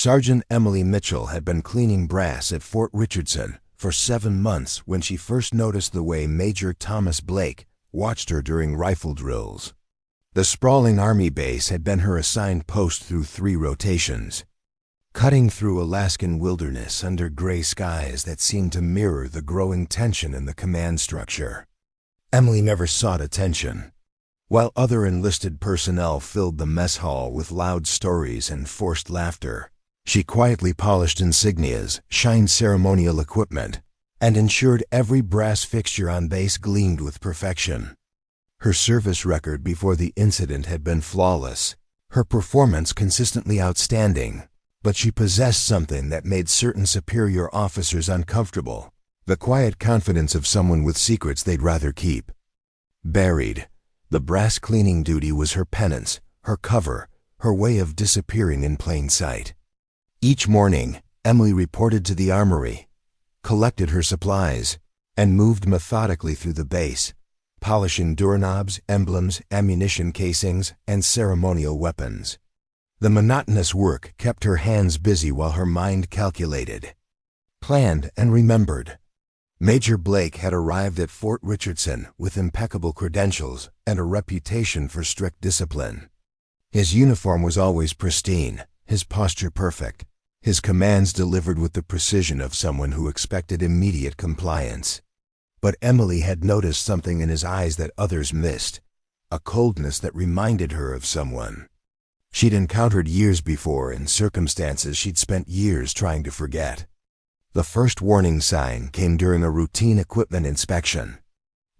Sergeant Emily Mitchell had been cleaning brass at Fort Richardson for 7 months when she first noticed the way Major Thomas Blake watched her during rifle drills. The sprawling Army base had been her assigned post through 3 rotations, cutting through Alaskan wilderness under gray skies that seemed to mirror the growing tension in the command structure. Emily never sought attention. While other enlisted personnel filled the mess hall with loud stories and forced laughter, she quietly polished insignias, shined ceremonial equipment, and ensured every brass fixture on base gleamed with perfection. Her service record before the incident had been flawless, her performance consistently outstanding, but she possessed something that made certain superior officers uncomfortable, the quiet confidence of someone with secrets they'd rather keep buried. The brass cleaning duty was her penance, her cover, her way of disappearing in plain sight. Each morning, Emily reported to the armory, collected her supplies, and moved methodically through the base, polishing doorknobs, emblems, ammunition casings, and ceremonial weapons. The monotonous work kept her hands busy while her mind calculated, planned, and remembered. Major Blake had arrived at Fort Richardson with impeccable credentials and a reputation for strict discipline. His uniform was always pristine, his posture perfect, his commands delivered with the precision of someone who expected immediate compliance. But Emily had noticed something in his eyes that others missed, a coldness that reminded her of someone she'd encountered years before in circumstances she'd spent years trying to forget. The first warning sign came during a routine equipment inspection.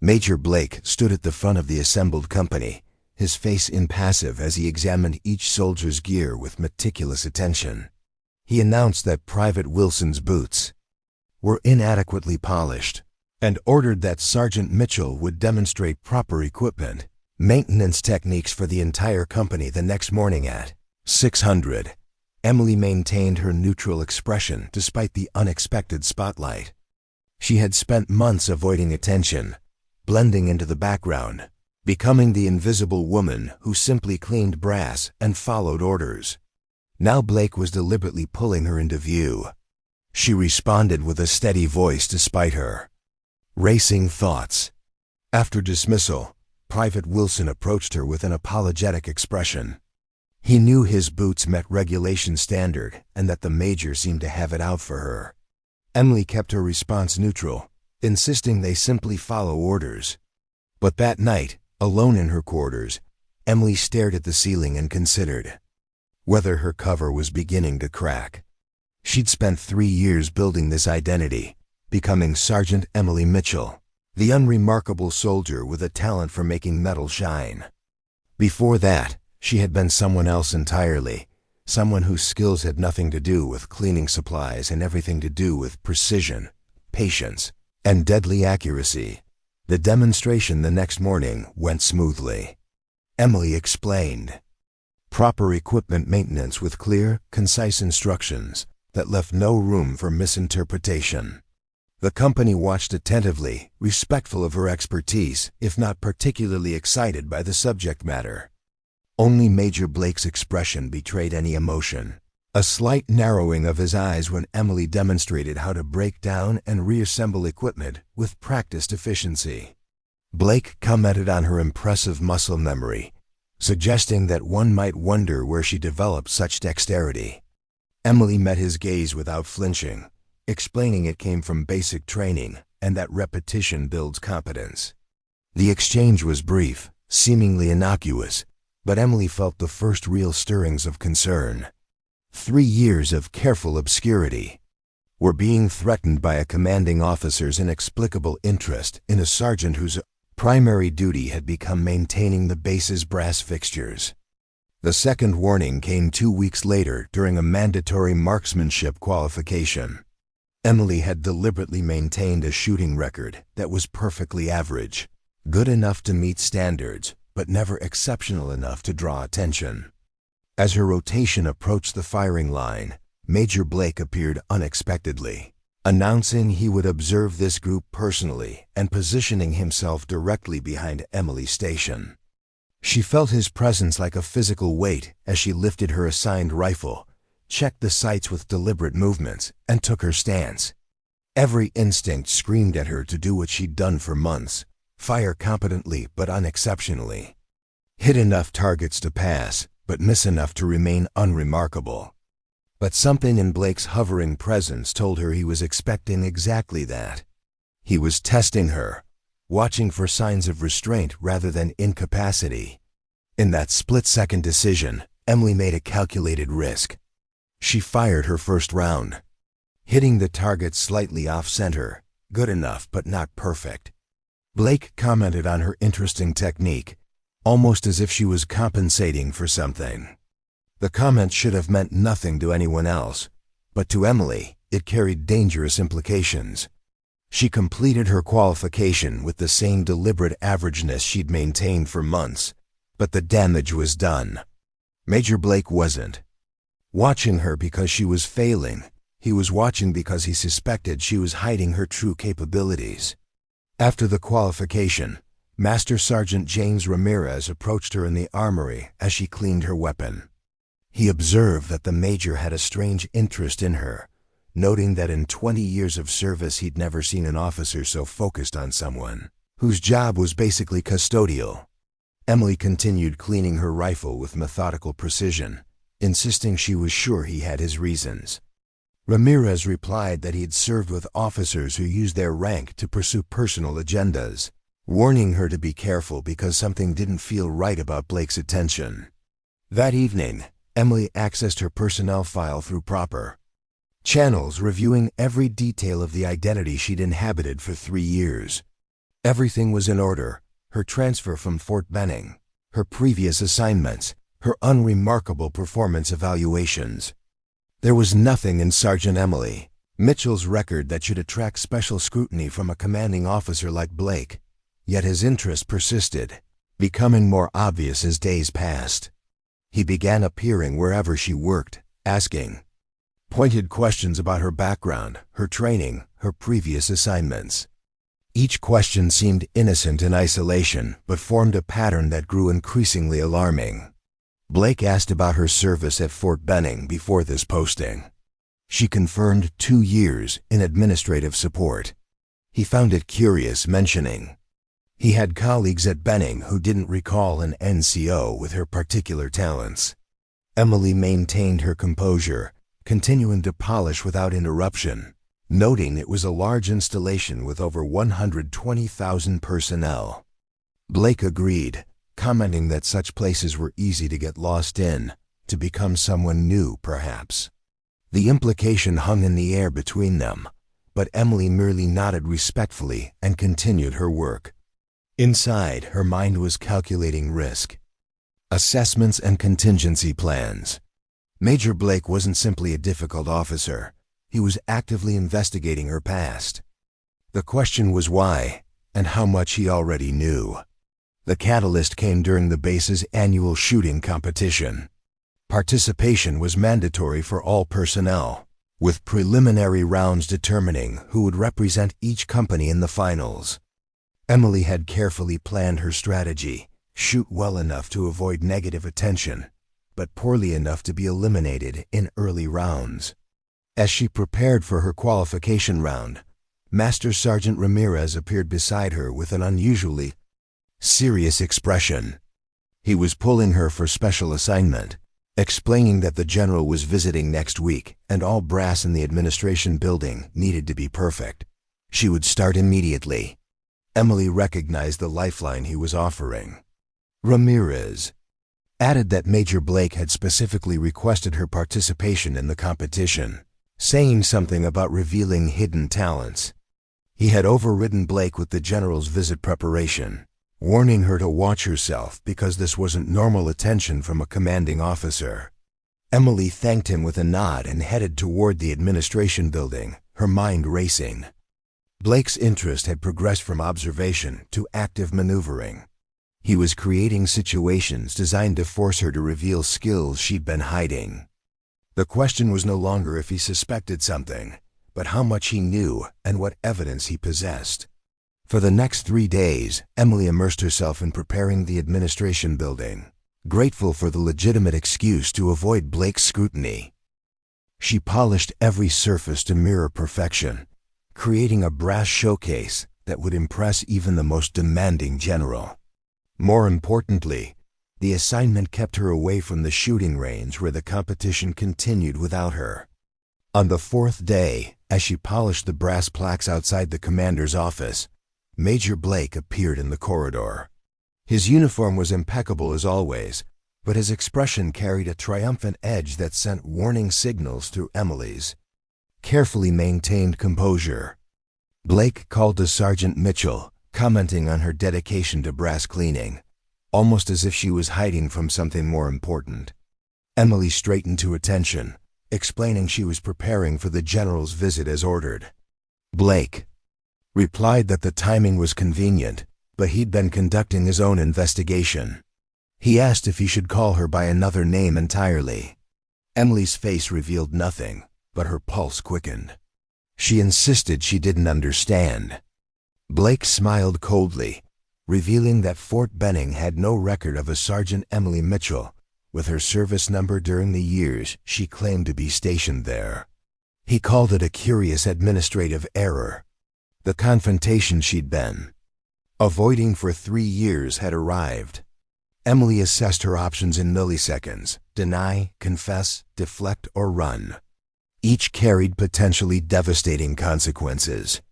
Major Blake stood at the front of the assembled company, his face impassive as he examined each soldier's gear with meticulous attention. He announced that Private Wilson's boots were inadequately polished and ordered that Sergeant Mitchell would demonstrate proper equipment, maintenance techniques for the entire company the next morning at 600. Emily maintained her neutral expression despite the unexpected spotlight. She had spent months avoiding attention, blending into the background, becoming the invisible woman who simply cleaned brass and followed orders. Now Blake was deliberately pulling her into view. She responded with a steady voice despite her racing thoughts. After dismissal, Private Wilson approached her with an apologetic expression. He knew his boots met regulation standard and that the major seemed to have it out for her. Emily kept her response neutral, insisting they simply follow orders. But that night, alone in her quarters, Emily stared at the ceiling and considered whether her cover was beginning to crack. She'd spent 3 years building this identity, becoming Sergeant Emily Mitchell, the unremarkable soldier with a talent for making metal shine. Before that, she had been someone else entirely, someone whose skills had nothing to do with cleaning supplies and everything to do with precision, patience, and deadly accuracy. The demonstration the next morning went smoothly. Emily explained. Proper equipment maintenance with clear, concise instructions that left no room for misinterpretation. The company watched attentively, respectful of her expertise, if not particularly excited by the subject matter. Only Major Blake's expression betrayed any emotion, a slight narrowing of his eyes when Emily demonstrated how to break down and reassemble equipment with practiced efficiency. Blake commented on her impressive muscle memory, suggesting that one might wonder where she developed such dexterity. Emily met his gaze without flinching, explaining it came from basic training and that repetition builds competence. The exchange was brief, seemingly innocuous, but Emily felt the first real stirrings of concern. 3 years of careful obscurity were being threatened by a commanding officer's inexplicable interest in a sergeant whose primary duty had become maintaining the base's brass fixtures. The second warning came 2 weeks later during a mandatory marksmanship qualification. Emily had deliberately maintained a shooting record that was perfectly average, good enough to meet standards, but never exceptional enough to draw attention. As her rotation approached the firing line, Major Blake appeared unexpectedly, announcing he would observe this group personally and positioning himself directly behind Emily's station. She felt his presence like a physical weight as she lifted her assigned rifle, checked the sights with deliberate movements, and took her stance. Every instinct screamed at her to do what she'd done for months: fire competently but unexceptionally. Hit enough targets to pass, but miss enough to remain unremarkable. But something in Blake's hovering presence told her he was expecting exactly that. He was testing her, watching for signs of restraint rather than incapacity. In that split-second decision, Emily made a calculated risk. She fired her first round, hitting the target slightly off-center, good enough but not perfect. Blake commented on her interesting technique, almost as if she was compensating for something. The comment should have meant nothing to anyone else, but to Emily, it carried dangerous implications. She completed her qualification with the same deliberate averageness she'd maintained for months, but the damage was done. Major Blake wasn't watching her because she was failing. He was watching because he suspected she was hiding her true capabilities. After the qualification, Master Sergeant James Ramirez approached her in the armory as she cleaned her weapon. He observed that the major had a strange interest in her, noting that in 20 years of service he'd never seen an officer so focused on someone whose job was basically custodial. Emily continued cleaning her rifle with methodical precision, insisting she was sure he had his reasons. Ramirez replied that he had served with officers who used their rank to pursue personal agendas, warning her to be careful because something didn't feel right about Blake's attention. That evening, Emily accessed her personnel file through proper channels, reviewing every detail of the identity she'd inhabited for 3 years. Everything was in order: her transfer from Fort Benning, her previous assignments, her unremarkable performance evaluations. There was nothing in Sergeant Emily Mitchell's record that should attract special scrutiny from a commanding officer like Blake, yet his interest persisted, becoming more obvious as days passed. He began appearing wherever she worked, asking pointed questions about her background, her training, her previous assignments. Each question seemed innocent in isolation, but formed a pattern that grew increasingly alarming. Blake asked about her service at Fort Benning before this posting. She confirmed 2 years in administrative support. He found it curious, mentioning he had colleagues at Benning who didn't recall an NCO with her particular talents. Emily maintained her composure, continuing to polish without interruption, noting it was a large installation with over 120,000 personnel. Blake agreed, commenting that such places were easy to get lost in, to become someone new, perhaps. The implication hung in the air between them, but Emily merely nodded respectfully and continued her work. Inside, her mind was calculating risk, assessments, and contingency plans. Major Blake wasn't simply a difficult officer. He was actively investigating her past. The question was why, and how much he already knew. The catalyst came during the base's annual shooting competition. Participation was mandatory for all personnel, with preliminary rounds determining who would represent each company in the finals. Emily had carefully planned her strategy: shoot well enough to avoid negative attention, but poorly enough to be eliminated in early rounds. As she prepared for her qualification round, Master Sergeant Ramirez appeared beside her with an unusually serious expression. He was pulling her for special assignment, explaining that the general was visiting next week and all brass in the administration building needed to be perfect. She would start immediately. Emily recognized the lifeline he was offering. Ramirez added that Major Blake had specifically requested her participation in the competition, saying something about revealing hidden talents. He had overridden Blake with the general's visit preparation, warning her to watch herself because this wasn't normal attention from a commanding officer. Emily thanked him with a nod and headed toward the administration building, her mind racing. Blake's interest had progressed from observation to active maneuvering. He was creating situations designed to force her to reveal skills she'd been hiding. The question was no longer if he suspected something, but how much he knew and what evidence he possessed. For the next 3 days, Emily immersed herself in preparing the administration building, grateful for the legitimate excuse to avoid Blake's scrutiny. She polished every surface to mirror perfection, creating a brass showcase that would impress even the most demanding general. More importantly, the assignment kept her away from the shooting range where the competition continued without her. On the fourth day, as she polished the brass plaques outside the commander's office, Major Blake appeared in the corridor. His uniform was impeccable as always, but his expression carried a triumphant edge that sent warning signals through Emily's carefully maintained composure. Blake called to Sergeant Mitchell, commenting on her dedication to brass cleaning, almost as if she was hiding from something more important. Emily straightened to attention, explaining she was preparing for the general's visit as ordered. Blake replied that the timing was convenient, but he'd been conducting his own investigation. He asked if he should call her by another name entirely. Emily's face revealed nothing, but her pulse quickened. She insisted she didn't understand. Blake smiled coldly, revealing that Fort Benning had no record of a Sergeant Emily Mitchell, with her service number during the years she claimed to be stationed there. He called it a curious administrative error. The confrontation she'd been avoiding for 3 years had arrived. Emily assessed her options in milliseconds: deny, confess, deflect, or run. Each carried potentially devastating consequences.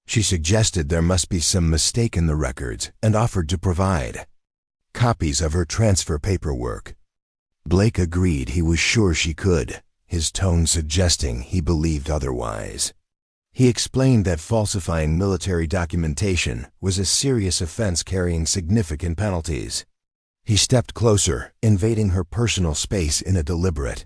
She suggested there must be some mistake in the records and offered to provide copies of her transfer paperwork. Blake agreed he was sure she could, his tone suggesting he believed otherwise. He explained that falsifying military documentation was a serious offense carrying significant penalties. He stepped closer, invading her personal space in a deliberate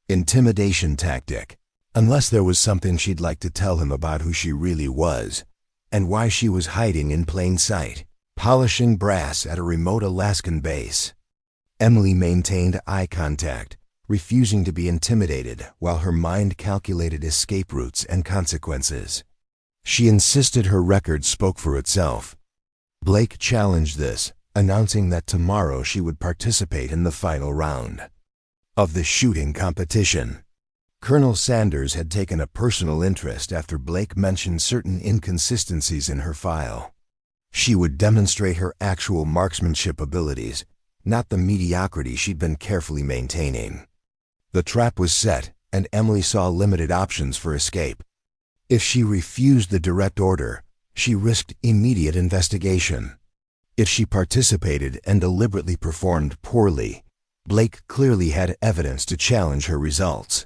intimidation tactic, unless there was something she'd like to tell him about who she really was, and why she was hiding in plain sight, polishing brass at a remote Alaskan base. Emily maintained eye contact, refusing to be intimidated while her mind calculated escape routes and consequences. She insisted her record spoke for itself. Blake challenged this, announcing that tomorrow she would participate in the final round of the shooting competition. Colonel Sanders had taken a personal interest after Blake mentioned certain inconsistencies in her file. She would demonstrate her actual marksmanship abilities, not the mediocrity she'd been carefully maintaining. The trap was set, and Emily saw limited options for escape. If she refused the direct order, she risked immediate investigation. If she participated and deliberately performed poorly, Blake clearly had evidence to challenge her results.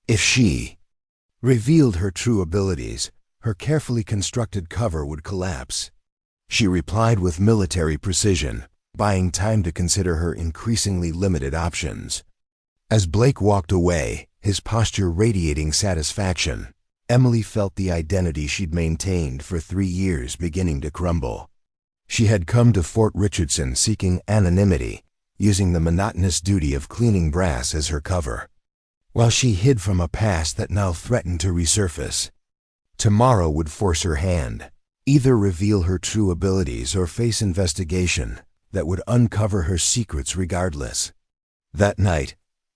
If she revealed her true abilities, her carefully constructed cover would collapse. She replied with military precision, buying time to consider her increasingly limited options. As Blake walked away, his posture radiating satisfaction, Emily felt the identity she'd maintained for 3 years beginning to crumble. She had come to Fort Richardson seeking anonymity, using the monotonous duty of cleaning brass as her cover, while she hid from a past that now threatened to resurface. Tomorrow would force her hand, either reveal her true abilities or face investigation that would uncover her secrets regardless. That night,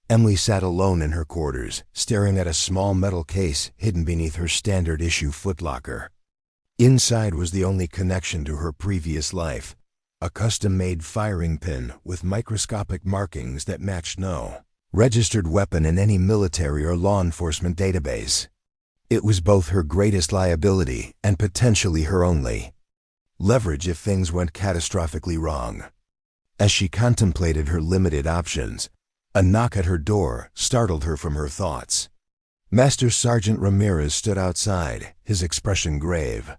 Emily sat alone in her quarters, staring at a small metal case hidden beneath her standard-issue footlocker. Inside was the only connection to her previous life, a custom-made firing pin with microscopic markings that matched no registered weapon in any military or law enforcement database. It was both her greatest liability and potentially her only leverage if things went catastrophically wrong. As she contemplated her limited options, a knock at her door startled her from her thoughts. Master Sergeant Ramirez stood outside, his expression grave.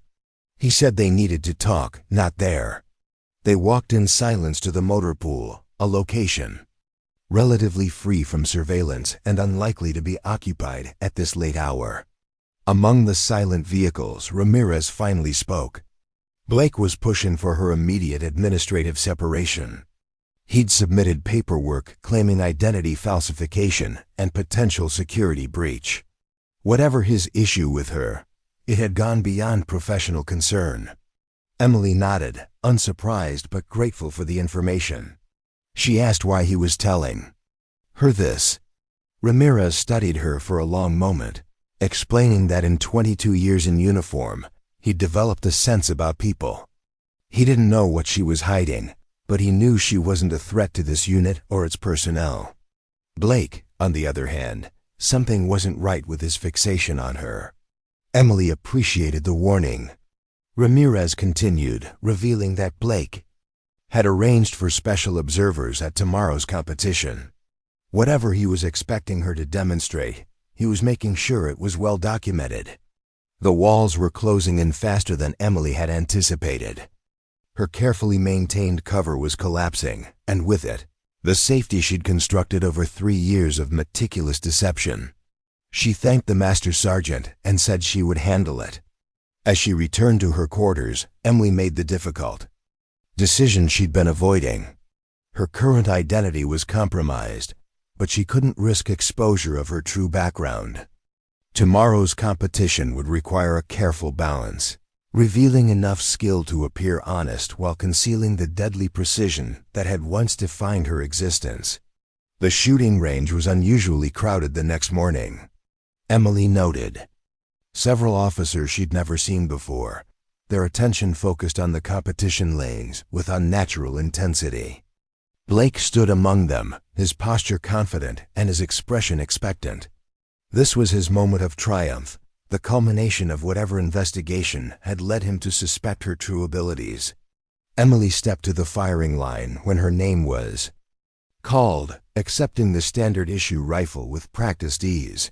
He said they needed to talk, not there. They walked in silence to the motor pool, a location relatively free from surveillance and unlikely to be occupied at this late hour. Among the silent vehicles, Ramirez finally spoke. Blake was pushing for her immediate administrative separation. He'd submitted paperwork claiming identity falsification and potential security breach. Whatever his issue with her, it had gone beyond professional concern. Emily nodded, unsurprised but grateful for the information. She asked why he was telling her this. Ramirez studied her for a long moment, explaining that in 22 years in uniform, he'd developed a sense about people. He didn't know what she was hiding, but he knew she wasn't a threat to this unit or its personnel. Blake, on the other hand, something wasn't right with his fixation on her. Emily appreciated the warning. Ramirez continued, revealing that Blake had arranged for special observers at tomorrow's competition. Whatever he was expecting her to demonstrate, he was making sure it was well documented. The walls were closing in faster than Emily had anticipated. Her carefully maintained cover was collapsing, and with it, the safety she'd constructed over 3 years of meticulous deception. She thanked the master sergeant and said she would handle it. As she returned to her quarters, Emily made the difficult decision she'd been avoiding. Her current identity was compromised, but she couldn't risk exposure of her true background. Tomorrow's competition would require a careful balance, revealing enough skill to appear honest while concealing the deadly precision that had once defined her existence. The shooting range was unusually crowded the next morning. Emily noted several officers she'd never seen before, their attention focused on the competition lanes with unnatural intensity. Blake stood among them, his posture confident and his expression expectant. This was his moment of triumph, the culmination of whatever investigation had led him to suspect her true abilities. Emily stepped to the firing line when her name was called, accepting the standard-issue rifle with practiced ease.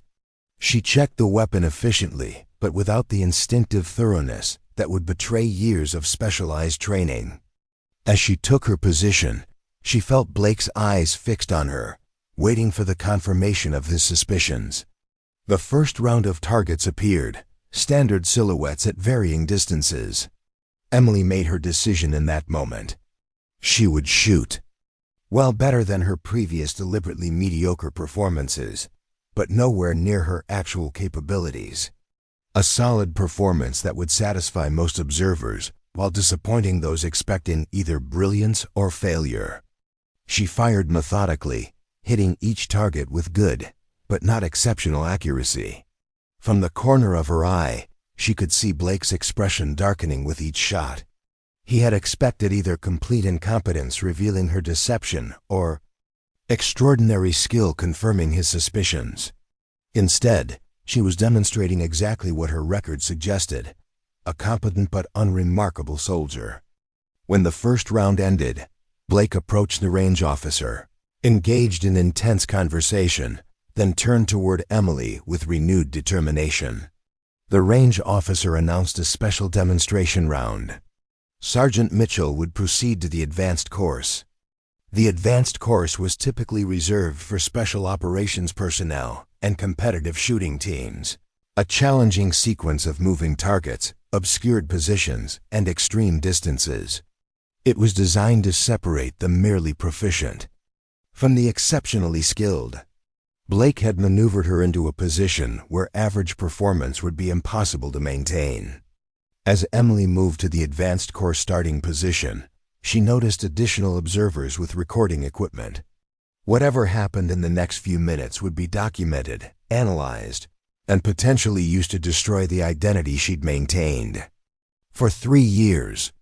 She checked the weapon efficiently, but without the instinctive thoroughness that would betray years of specialized training. As she took her position, she felt Blake's eyes fixed on her, waiting for the confirmation of his suspicions. The first round of targets appeared, standard silhouettes at varying distances. Emily made her decision in that moment. She would shoot. Well, better than her previous deliberately mediocre performances, but nowhere near her actual capabilities. A solid performance that would satisfy most observers while disappointing those expecting either brilliance or failure. She fired methodically, hitting each target with good, but not exceptional accuracy. From the corner of her eye, she could see Blake's expression darkening with each shot. He had expected either complete incompetence revealing her deception or extraordinary skill confirming his suspicions. Instead, she was demonstrating exactly what her record suggested, a competent but unremarkable soldier. When the first round ended, Blake approached the range officer, engaged in intense conversation, then turned toward Emily with renewed determination. The range officer announced a special demonstration round. Sergeant Mitchell would proceed to the advanced course. The advanced course was typically reserved for special operations personnel and competitive shooting teams, a challenging sequence of moving targets, obscured positions, and extreme distances. It was designed to separate the merely proficient from the exceptionally skilled. Blake had maneuvered her into a position where average performance would be impossible to maintain. As Emily moved to the advanced course starting position, she noticed additional observers with recording equipment. Whatever happened in the next few minutes would be documented, analyzed, and potentially used to destroy the identity she'd maintained. For 3 years,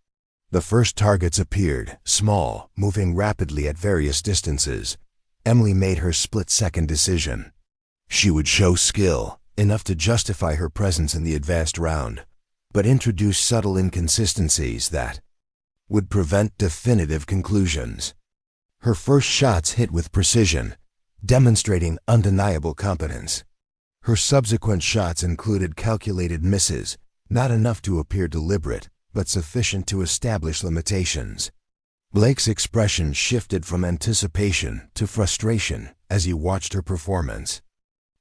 the first targets appeared, small, moving rapidly at various distances. Emily made her split-second decision. She would show skill, enough to justify her presence in the advanced round, but introduce subtle inconsistencies that would prevent definitive conclusions. Her first shots hit with precision, demonstrating undeniable competence. Her subsequent shots included calculated misses, not enough to appear deliberate, but sufficient to establish limitations. Blake's expression shifted from anticipation to frustration as he watched her performance.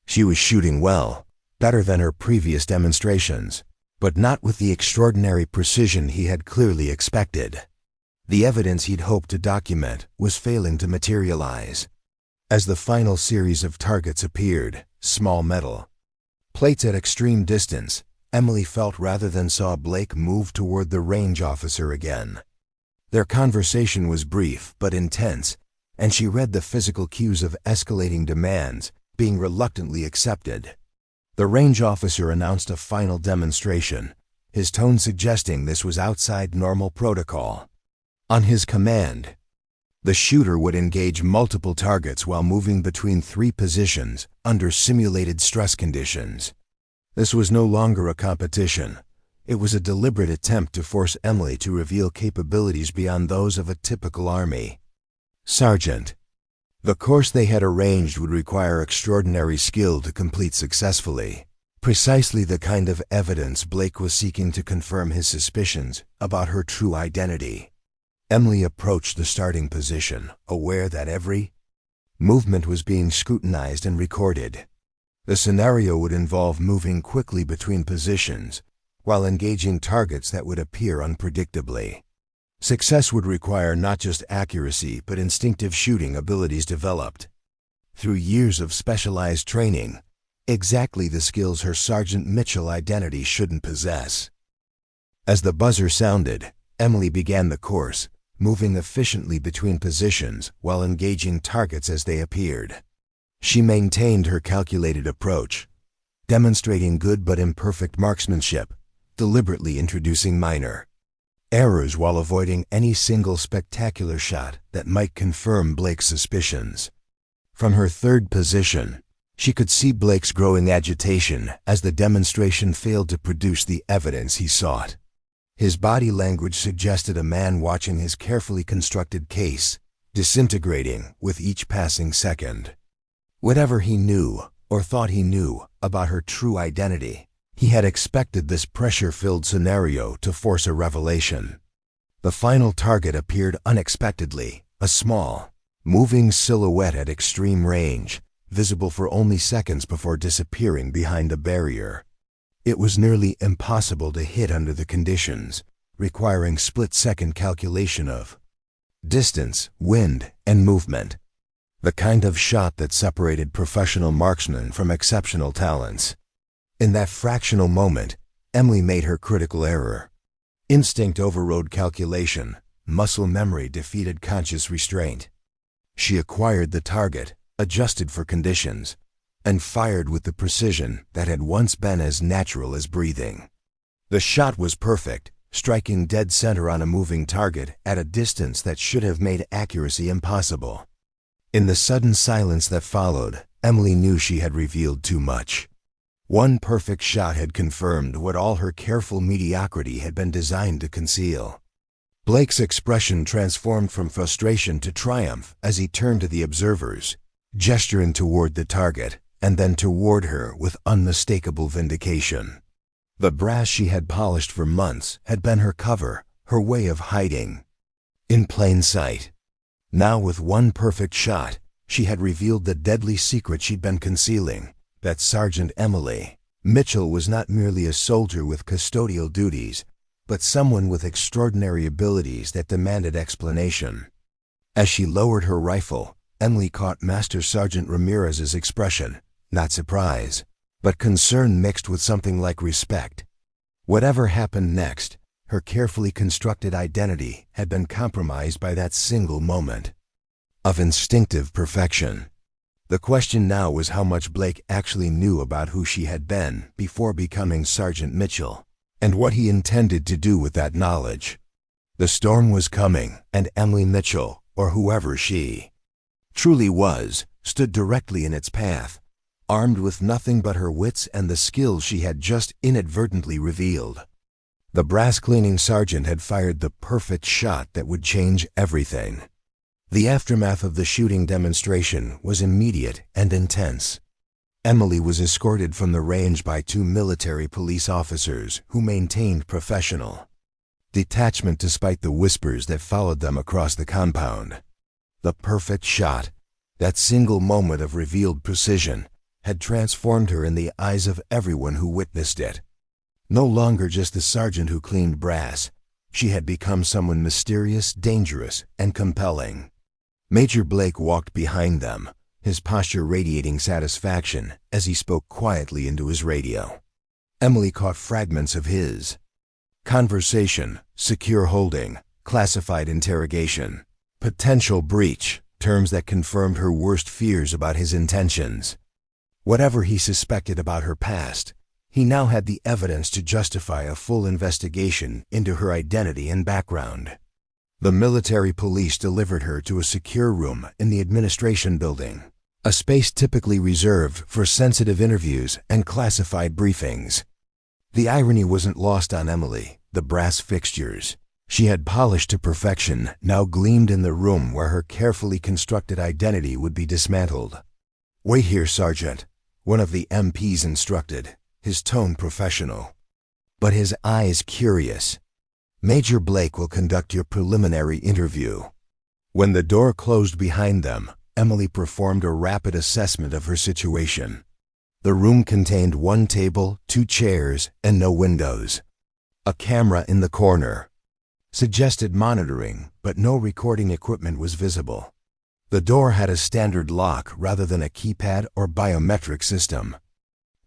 She was shooting well, better than her previous demonstrations, but not with the extraordinary precision he had clearly expected. The evidence he'd hoped to document was failing to materialize. As the final series of targets appeared, small metal plates at extreme distance, Emily felt rather than saw Blake move toward the range officer again. Their conversation was brief but intense, and she read the physical cues of escalating demands being reluctantly accepted. The range officer announced a final demonstration, his tone suggesting this was outside normal protocol. On his command, the shooter would engage multiple targets while moving between 3 positions under simulated stress conditions. This was no longer a competition. It was a deliberate attempt to force Emily to reveal capabilities beyond those of a typical Army sergeant. The course they had arranged would require extraordinary skill to complete successfully, precisely the kind of evidence Blake was seeking to confirm his suspicions about her true identity. Emily approached the starting position, aware that every movement was being scrutinized and recorded. The scenario would involve moving quickly between positions while engaging targets that would appear unpredictably. Success would require not just accuracy but instinctive shooting abilities developed through years of specialized training, exactly the skills her Sergeant Mitchell identity shouldn't possess. As the buzzer sounded, Emily began the course, moving efficiently between positions while engaging targets as they appeared. She maintained her calculated approach, demonstrating good but imperfect marksmanship, deliberately introducing minor errors while avoiding any single spectacular shot that might confirm Blake's suspicions. From her 3rd position, she could see Blake's growing agitation as the demonstration failed to produce the evidence he sought. His body language suggested a man watching his carefully constructed case disintegrating with each passing second. Whatever he knew, or thought he knew, about her true identity, he had expected this pressure-filled scenario to force a revelation. The final target appeared unexpectedly, a small, moving silhouette at extreme range, visible for only seconds before disappearing behind a barrier. It was nearly impossible to hit under the conditions, requiring split-second calculation of distance, wind, and movement. The kind of shot that separated professional marksmen from exceptional talents. In that fractional moment, Emily made her critical error. Instinct overrode calculation, muscle memory defeated conscious restraint. She acquired the target, adjusted for conditions, and fired with the precision that had once been as natural as breathing. The shot was perfect, striking dead center on a moving target at a distance that should have made accuracy impossible. In the sudden silence that followed, Emily knew she had revealed too much. One perfect shot had confirmed what all her careful mediocrity had been designed to conceal. Blake's expression transformed from frustration to triumph as he turned to the observers, gesturing toward the target, and then toward her with unmistakable vindication. The brass she had polished for months had been her cover, her way of hiding in plain sight. Now, with one perfect shot, she had revealed the deadly secret she'd been concealing, that Sergeant Emily Mitchell was not merely a soldier with custodial duties, but someone with extraordinary abilities that demanded explanation. As she lowered her rifle, Emily caught Master Sergeant Ramirez's expression, not surprise, but concern mixed with something like respect. Whatever happened next, her carefully constructed identity had been compromised by that single moment of instinctive perfection. The question now was how much Blake actually knew about who she had been before becoming Sergeant Mitchell, and what he intended to do with that knowledge. The storm was coming, and Emily Mitchell, or whoever she truly was, stood directly in its path, armed with nothing but her wits and the skills she had just inadvertently revealed. The brass-cleaning sergeant had fired the perfect shot that would change everything. The aftermath of the shooting demonstration was immediate and intense. Emily was escorted from the range by 2 military police officers who maintained professional detachment despite the whispers that followed them across the compound. The perfect shot, that single moment of revealed precision, had transformed her in the eyes of everyone who witnessed it. No longer just the sergeant who cleaned brass, she had become someone mysterious, dangerous, and compelling. Major Blake walked behind them, his posture radiating satisfaction as he spoke quietly into his radio. Emily caught fragments of his conversation: secure holding, classified interrogation, potential breach, terms that confirmed her worst fears about his intentions. Whatever he suspected about her past, he now had the evidence to justify a full investigation into her identity and background. The military police delivered her to a secure room in the administration building, a space typically reserved for sensitive interviews and classified briefings. The irony wasn't lost on Emily. The brass fixtures she had polished to perfection now gleamed in the room where her carefully constructed identity would be dismantled. "Wait here, Sergeant," one of the MPs instructed, his tone professional, but his eyes curious. "Major Blake will conduct your preliminary interview." When the door closed behind them, Emily performed a rapid assessment of her situation. The room contained one table, 2 chairs, and no windows. A camera in the corner suggested monitoring, but no recording equipment was visible. The door had a standard lock rather than a keypad or biometric system.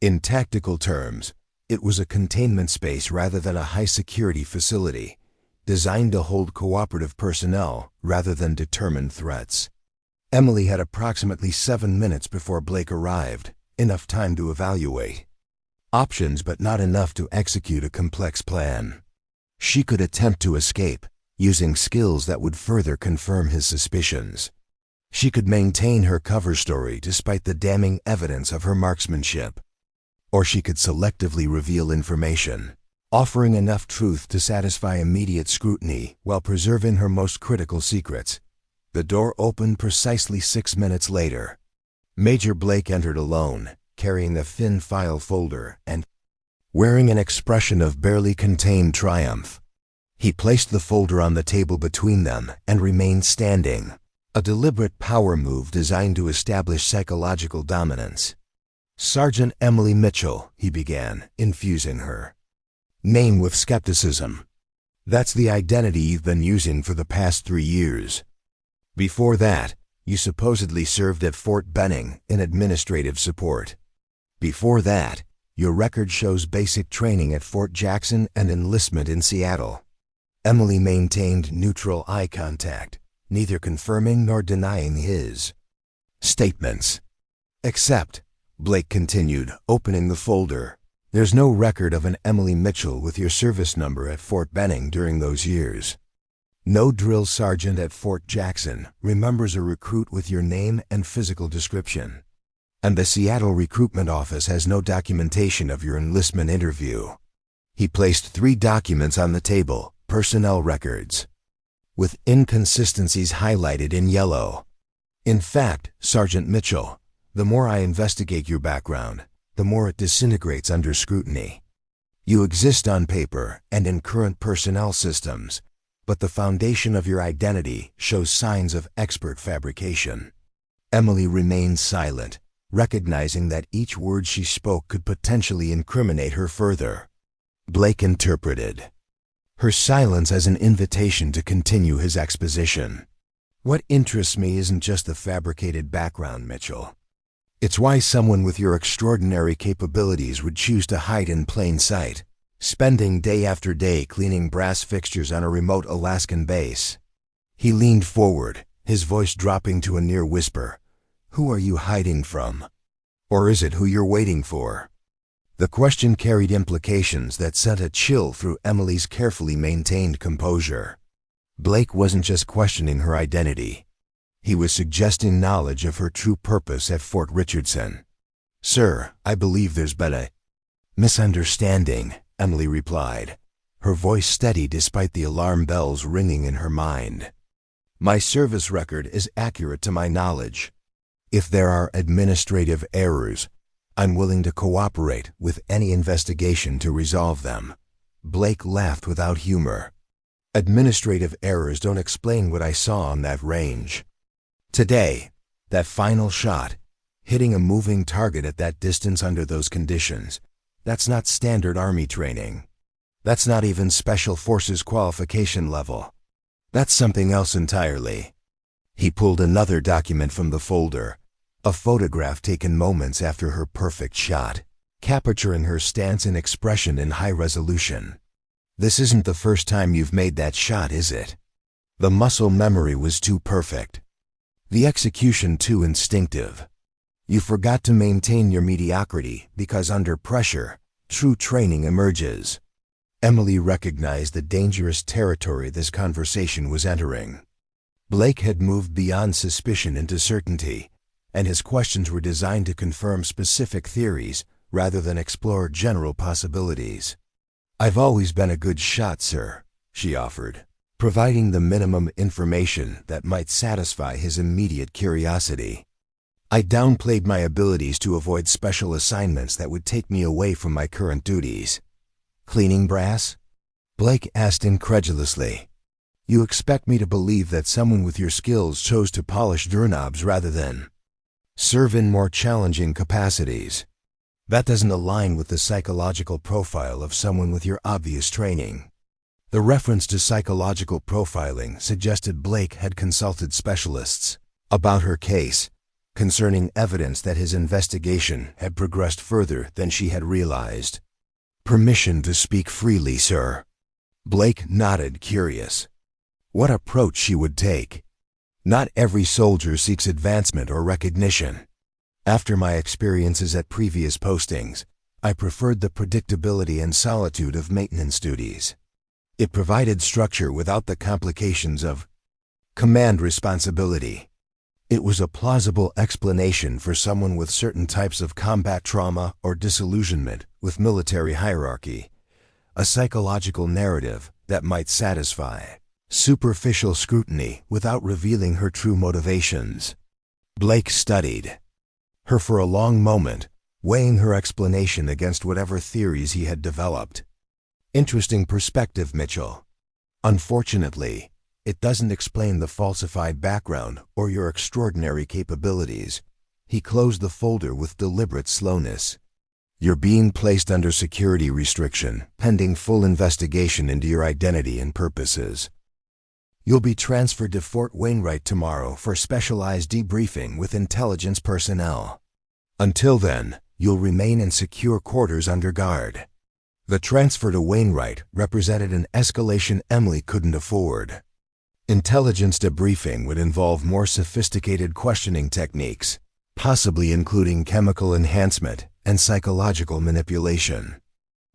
In tactical terms, it was a containment space rather than a high-security facility, designed to hold cooperative personnel rather than determined threats. Emily had approximately 7 minutes before Blake arrived, enough time to evaluate options but not enough to execute a complex plan. She could attempt to escape, using skills that would further confirm his suspicions. She could maintain her cover story despite the damning evidence of her marksmanship. Or she could selectively reveal information, offering enough truth to satisfy immediate scrutiny while preserving her most critical secrets. The door opened precisely 6 minutes later. Major Blake entered alone, carrying a thin file folder and wearing an expression of barely contained triumph. He placed the folder on the table between them and remained standing, a deliberate power move designed to establish psychological dominance. "Sergeant Emily Mitchell," he began, infusing her name with skepticism. "That's the identity you've been using for the past 3 years. Before that, you supposedly served at Fort Benning in administrative support. Before that, your record shows basic training at Fort Jackson and enlistment in Seattle." Emily maintained neutral eye contact, neither confirming nor denying his statements. "Except," Blake continued, opening the folder, "there's no record of an Emily Mitchell with your service number at Fort Benning during those years. No drill sergeant at Fort Jackson remembers a recruit with your name and physical description. And the Seattle recruitment office has no documentation of your enlistment interview." He placed 3 documents on the table, personnel records, with inconsistencies highlighted in yellow. "In fact, Sergeant Mitchell, the more I investigate your background, the more it disintegrates under scrutiny. You exist on paper and in current personnel systems, but the foundation of your identity shows signs of expert fabrication." Emily remained silent, recognizing that each word she spoke could potentially incriminate her further. Blake interpreted her silence as an invitation to continue his exposition. "What interests me isn't just the fabricated background, Mitchell. It's why someone with your extraordinary capabilities would choose to hide in plain sight, spending day after day cleaning brass fixtures on a remote Alaskan base." He leaned forward, his voice dropping to a near whisper. "Who are you hiding from? Or is it who you're waiting for?" The question carried implications that sent a chill through Emily's carefully maintained composure. Blake wasn't just questioning her identity. He was suggesting knowledge of her true purpose at Fort Richardson. "Sir, I believe there's been a misunderstanding," Emily replied, her voice steady despite the alarm bells ringing in her mind. "My service record is accurate to my knowledge. If there are administrative errors, I'm willing to cooperate with any investigation to resolve them." Blake laughed without humor. "Administrative errors don't explain what I saw on that range. Today, that final shot, hitting a moving target at that distance under those conditions, that's not standard Army training. That's not even Special Forces qualification level. That's something else entirely." He pulled another document from the folder, a photograph taken moments after her perfect shot, capturing her stance and expression in high resolution. "This isn't the first time you've made that shot, is it? The muscle memory was too perfect. The execution too instinctive. You forgot to maintain your mediocrity because under pressure, true training emerges. Emily recognized the dangerous territory this conversation was entering. Blake had moved beyond suspicion into certainty, and his questions were designed to confirm specific theories rather than explore general possibilities. "I've always been a good shot, sir," she offered, providing the minimum information that might satisfy his immediate curiosity. "I downplayed my abilities to avoid special assignments that would take me away from my current duties." "Cleaning brass?" Blake asked incredulously. "You expect me to believe that someone with your skills chose to polish doorknobs rather than serve in more challenging capacities? That doesn't align with the psychological profile of someone with your obvious training." The reference to psychological profiling suggested Blake had consulted specialists about her case, concerning evidence that his investigation had progressed further than she had realized. "Permission to speak freely, sir." Blake nodded, curious. What approach she would take. Not every soldier seeks advancement or recognition. After my experiences at previous postings, I preferred the predictability and solitude of maintenance duties. It provided structure without the complications of command responsibility. It was a plausible explanation for someone with certain types of combat trauma or disillusionment with military hierarchy, a psychological narrative that might satisfy superficial scrutiny without revealing her true motivations. Blake studied her for a long moment, weighing her explanation against whatever theories he had developed. "Interesting perspective, Mitchell. Unfortunately, it doesn't explain the falsified background or your extraordinary capabilities." He closed the folder with deliberate slowness. "You're being placed under security restriction, pending full investigation into your identity and purposes. You'll be transferred to Fort Wainwright tomorrow for specialized debriefing with intelligence personnel. Until then, you'll remain in secure quarters under guard." The transfer to Wainwright represented an escalation Emily couldn't afford. Intelligence debriefing would involve more sophisticated questioning techniques, possibly including chemical enhancement and psychological manipulation.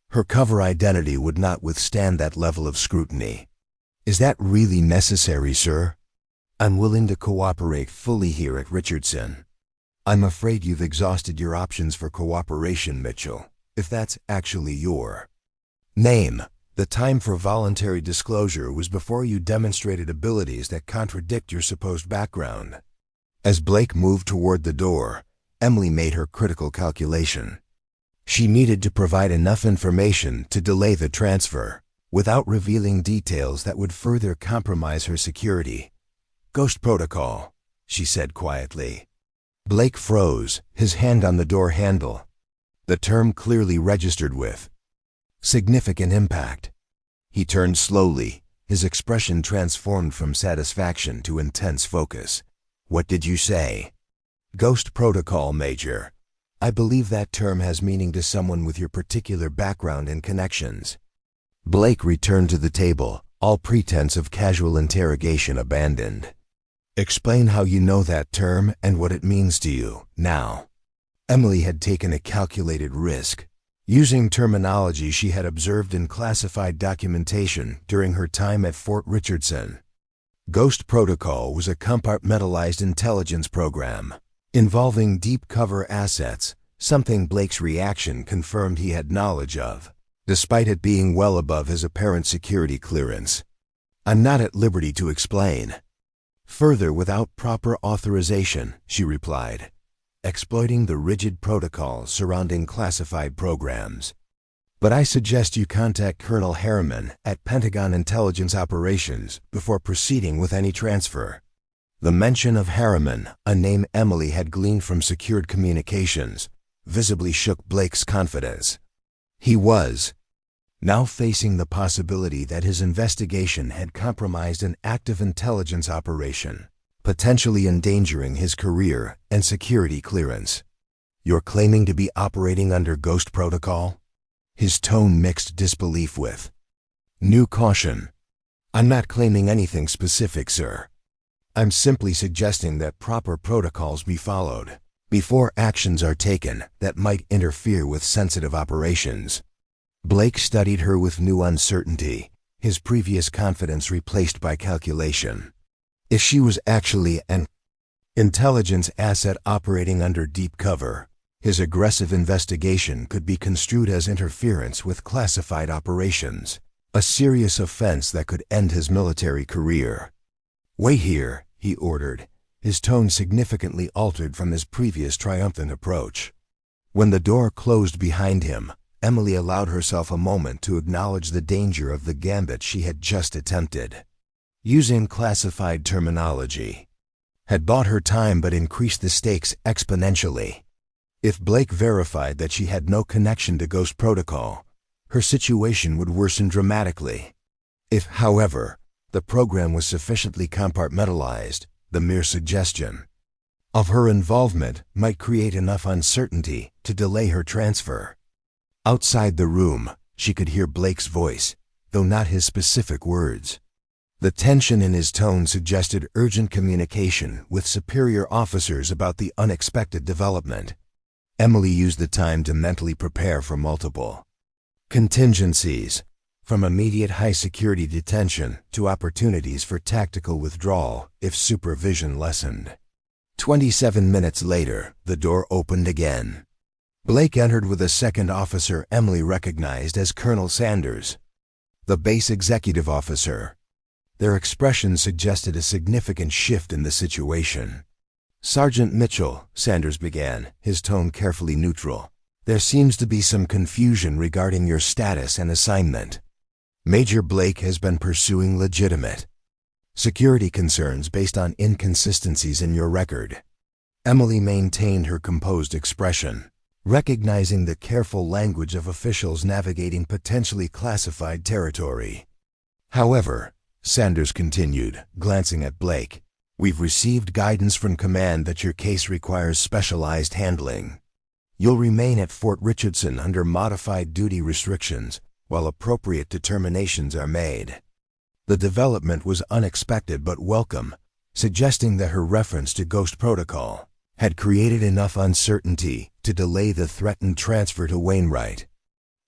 Her cover identity would not withstand that level of scrutiny. "Is that really necessary, sir?" "I'm willing to cooperate fully here at Richardson." "I'm afraid you've exhausted your options for cooperation, Mitchell, if that's actually your name. The time for voluntary disclosure was before you demonstrated abilities that contradict your supposed background." As Blake moved toward the door, Emily made her critical calculation. She needed to provide enough information to delay the transfer, without revealing details that would further compromise her security. "Ghost protocol," she said quietly. Blake froze, his hand on the door handle. The term clearly registered with significant impact. He turned slowly, his expression transformed from satisfaction to intense focus. "What did you say?" "Ghost protocol, Major. I believe that term has meaning to someone with your particular background and connections." Blake returned to the table, all pretense of casual interrogation abandoned. "Explain how you know that term and what it means to you, now." Emily had taken a calculated risk, using terminology she had observed in classified documentation during her time at Fort Richardson. Ghost Protocol was a compartmentalized intelligence program involving deep cover assets, something Blake's reaction confirmed he had knowledge of, despite it being well above his apparent security clearance. "I'm not at liberty to explain further without proper authorization," she replied, exploiting the rigid protocols surrounding classified programs. "But I suggest you contact Colonel Harriman at Pentagon Intelligence Operations before proceeding with any transfer." The mention of Harriman, a name Emily had gleaned from secured communications, visibly shook Blake's confidence. He was now facing the possibility that his investigation had compromised an active intelligence operation, potentially endangering his career and security clearance. "You're claiming to be operating under Ghost Protocol?" His tone mixed disbelief with new caution. "I'm not claiming anything specific, sir. I'm simply suggesting that proper protocols be followed." before actions are taken that might interfere with sensitive operations. Blake studied her with new uncertainty, his previous confidence replaced by calculation. If she was actually an intelligence asset operating under deep cover, his aggressive investigation could be construed as interference with classified operations, a serious offense that could end his military career. "Wait here," he ordered, his tone significantly altered from his previous triumphant approach. When the door closed behind him, Emily allowed herself a moment to acknowledge the danger of the gambit she had just attempted. Using classified terminology had bought her time but increased the stakes exponentially. If Blake verified that she had no connection to Ghost Protocol, her situation would worsen dramatically. If, however, the program was sufficiently compartmentalized, the mere suggestion of her involvement might create enough uncertainty to delay her transfer. Outside the room, she could hear Blake's voice, though not his specific words. The tension in his tone suggested urgent communication with superior officers about the unexpected development. Emily used the time to mentally prepare for multiple contingencies, from immediate high-security detention to opportunities for tactical withdrawal if supervision lessened. 27 minutes later, the door opened again. Blake entered with a second officer Emily recognized as Colonel Sanders, the base executive officer. Their expressions suggested a significant shift in the situation. "Sergeant Mitchell," Sanders began, his tone carefully neutral, "there seems to be some confusion regarding your status and assignment. Major Blake has been pursuing legitimate security concerns based on inconsistencies in your record." Emily maintained her composed expression, recognizing the careful language of officials navigating potentially classified territory. "However," Sanders continued, glancing at Blake, "we've received guidance from command that your case requires specialized handling. You'll remain at Fort Richardson under modified duty restrictions while appropriate determinations are made." The development was unexpected but welcome, suggesting that her reference to Ghost Protocol had created enough uncertainty to delay the threatened transfer to Wainwright.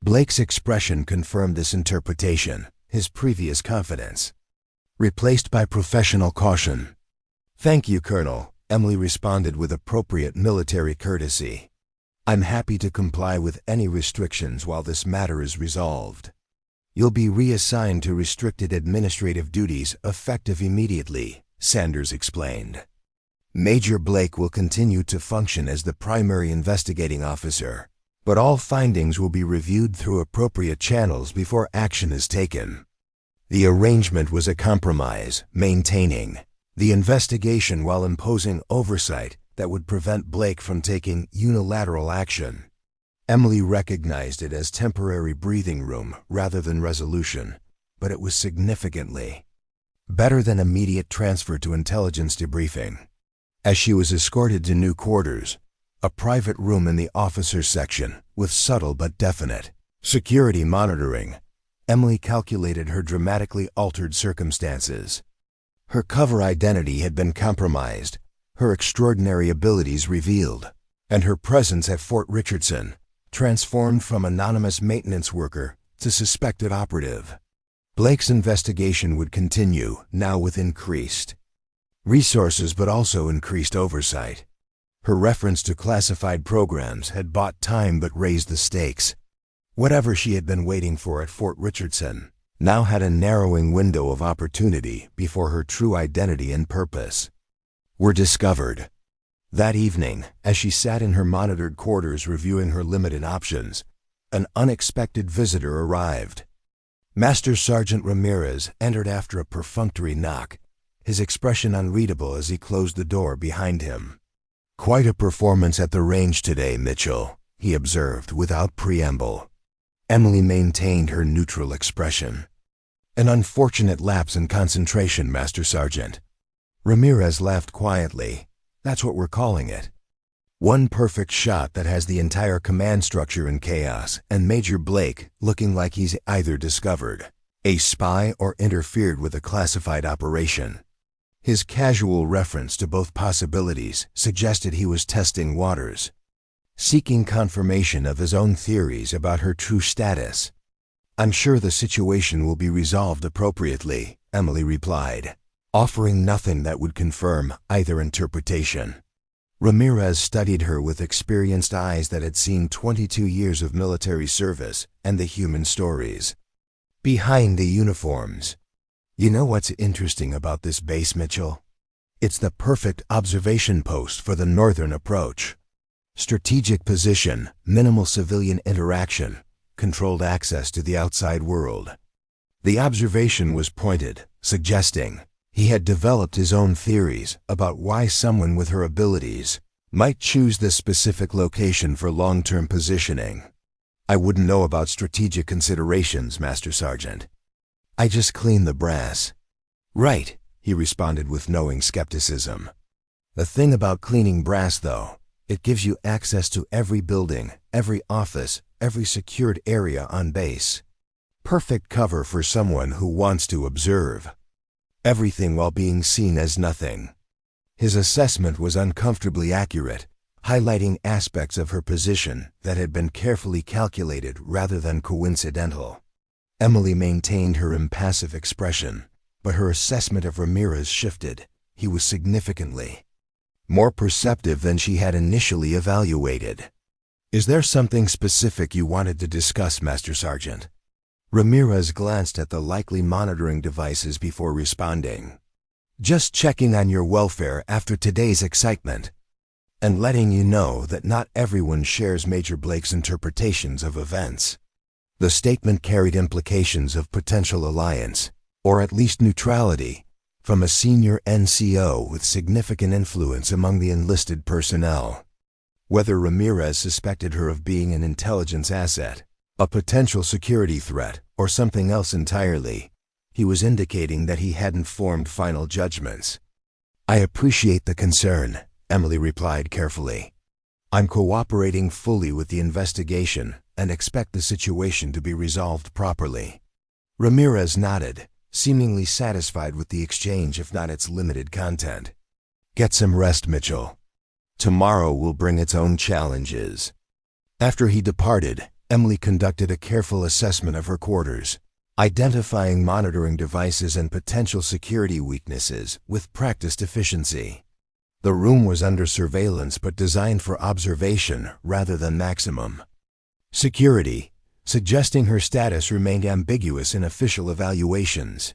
Blake's expression confirmed this interpretation, his previous confidence replaced by professional caution. "Thank you, Colonel," Emily responded with appropriate military courtesy. "I'm happy to comply with any restrictions while this matter is resolved. You'll be reassigned to restricted administrative duties effective immediately," Sanders explained. "Major Blake will continue to function as the primary investigating officer, but all findings will be reviewed through appropriate channels before action is taken." The arrangement was a compromise, maintaining the investigation while imposing oversight that would prevent Blake from taking unilateral action. Emily recognized it as temporary breathing room rather than resolution, but it was significantly better than immediate transfer to intelligence debriefing. As she was escorted to new quarters, a private room in the officers' section with subtle but definite security monitoring, Emily calculated her dramatically altered circumstances. Her cover identity had been compromised, her extraordinary abilities revealed, and her presence at Fort Richardson transformed from anonymous maintenance worker to suspected operative. Blake's investigation would continue, now with increased resources but also increased oversight. Her reference to classified programs had bought time but raised the stakes. Whatever she had been waiting for at Fort Richardson now had a narrowing window of opportunity before her true identity and purpose were discovered. That evening, as she sat in her monitored quarters reviewing her limited options, an unexpected visitor arrived. Master Sergeant Ramirez entered after a perfunctory knock, his expression unreadable as he closed the door behind him. "Quite a performance at the range today, Mitchell," he observed without preamble. Emily maintained her neutral expression. "An unfortunate lapse in concentration, Master Sergeant." Ramirez laughed quietly. "That's what we're calling it. One perfect shot that has the entire command structure in chaos, and Major Blake looking like he's either discovered a spy or interfered with a classified operation." His casual reference to both possibilities suggested he was testing waters, seeking confirmation of his own theories about her true status. "I'm sure the situation will be resolved appropriately," Emily replied, offering nothing that would confirm either interpretation. Ramirez studied her with experienced eyes that had seen 22 years of military service and the human stories behind the uniforms. "You know what's interesting about this base, Mitchell? It's the perfect observation post for the northern approach. Strategic position, minimal civilian interaction, controlled access to the outside world." The observation was pointed, suggesting he had developed his own theories about why someone with her abilities might choose this specific location for long-term positioning. "I wouldn't know about strategic considerations, Master Sergeant. I just clean the brass." "Right," he responded with knowing skepticism. "The thing about cleaning brass, though, it gives you access to every building, every office, every secured area on base. Perfect cover for someone who wants to observe. Everything while being seen as nothing." His assessment was uncomfortably accurate, highlighting aspects of her position that had been carefully calculated rather than coincidental. Emily maintained her impassive expression, but her assessment of Ramirez shifted. He was significantly more perceptive than she had initially evaluated. "Is there something specific you wanted to discuss, Master Sergeant?" Ramirez glanced at the likely monitoring devices before responding. "Just checking on your welfare after today's excitement, and letting you know that not everyone shares Major Blake's interpretations of events." The statement carried implications of potential alliance, or at least neutrality, from a senior NCO with significant influence among the enlisted personnel. Whether Ramirez suspected her of being an intelligence asset, a potential security threat, or something else entirely, he was indicating that he hadn't formed final judgments. "I appreciate the concern," Emily replied carefully. "I'm cooperating fully with the investigation and expect the situation to be resolved properly." Ramirez nodded, seemingly satisfied with the exchange if not its limited content. "Get some rest, Mitchell. Tomorrow will bring its own challenges." After he departed, Emily conducted a careful assessment of her quarters, identifying monitoring devices and potential security weaknesses with practiced efficiency. The room was under surveillance but designed for observation rather than maximum security, suggesting her status remained ambiguous in official evaluations.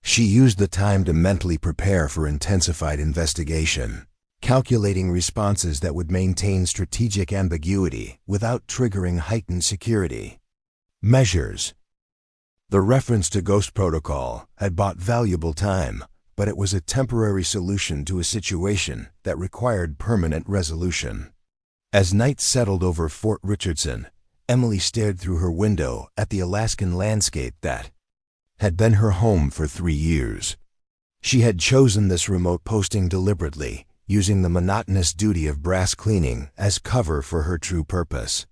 She used the time to mentally prepare for intensified investigation, calculating responses that would maintain strategic ambiguity without triggering heightened security measures. The reference to Ghost Protocol had bought valuable time, but it was a temporary solution to a situation that required permanent resolution. As night settled over Fort Richardson, Emily stared through her window at the Alaskan landscape that had been her home for 3 years. She had chosen this remote posting deliberately, using the monotonous duty of brass cleaning as cover for her true purpose.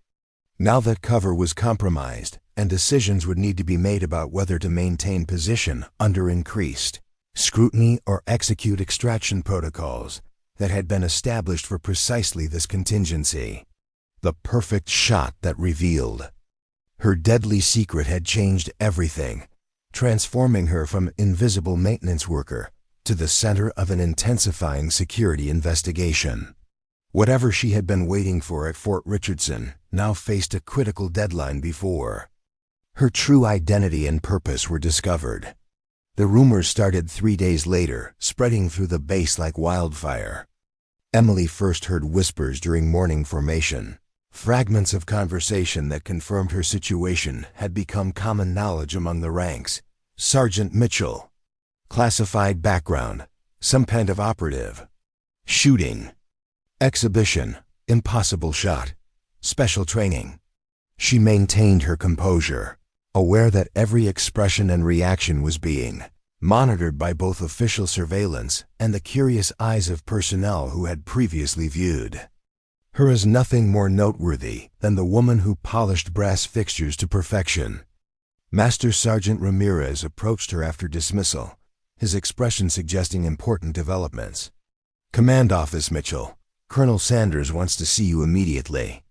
Now that cover was compromised, and decisions would need to be made about whether to maintain position under increased scrutiny or execute extraction protocols that had been established for precisely this contingency. The perfect shot that revealed her deadly secret had changed everything, transforming her from invisible maintenance worker to the center of an intensifying security investigation. Whatever she had been waiting for at Fort Richardson now faced a critical deadline before her true identity and purpose were discovered. The rumors started 3 days later, spreading through the base like wildfire. Emily first heard whispers during morning formation. Fragments of conversation that confirmed her situation had become common knowledge among the ranks. Sergeant Mitchell. Classified background. Some kind of operative. Shooting. Exhibition. Impossible shot. Special training. She maintained her composure, aware that every expression and reaction was being monitored by both official surveillance and the curious eyes of personnel who had previously viewed her as nothing more noteworthy than the woman who polished brass fixtures to perfection. Master Sergeant Ramirez approached her after dismissal, his expression suggesting important developments. "Command Office, Mitchell. Colonel Sanders wants to see you immediately."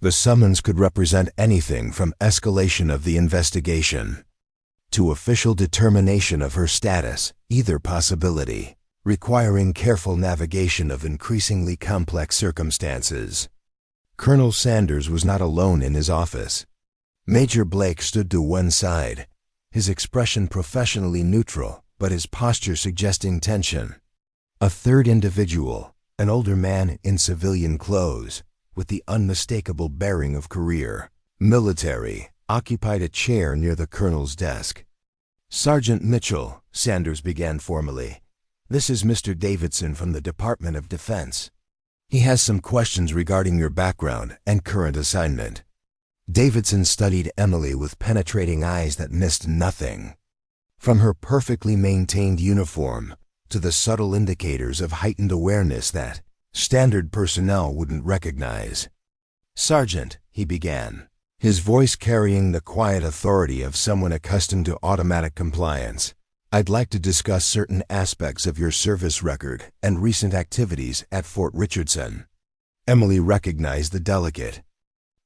The summons could represent anything from escalation of the investigation to official determination of her status, either possibility, requiring careful navigation of increasingly complex circumstances. Colonel Sanders was not alone in his office. Major Blake stood to one side, his expression professionally neutral, but his posture suggesting tension. A third individual, an older man in civilian clothes, with the unmistakable bearing of career, military, occupied a chair near the colonel's desk. "Sergeant Mitchell," Sanders began formally, "this is Mr. Davidson from the Department of Defense. He has some questions regarding your background and current assignment." Davidson studied Emily with penetrating eyes that missed nothing. From her perfectly maintained uniform to the subtle indicators of heightened awareness that standard personnel wouldn't recognize. "Sergeant," he began, his voice carrying the quiet authority of someone accustomed to automatic compliance, "I'd like to discuss certain aspects of your service record and recent activities at Fort Richardson." Emily recognized the delicate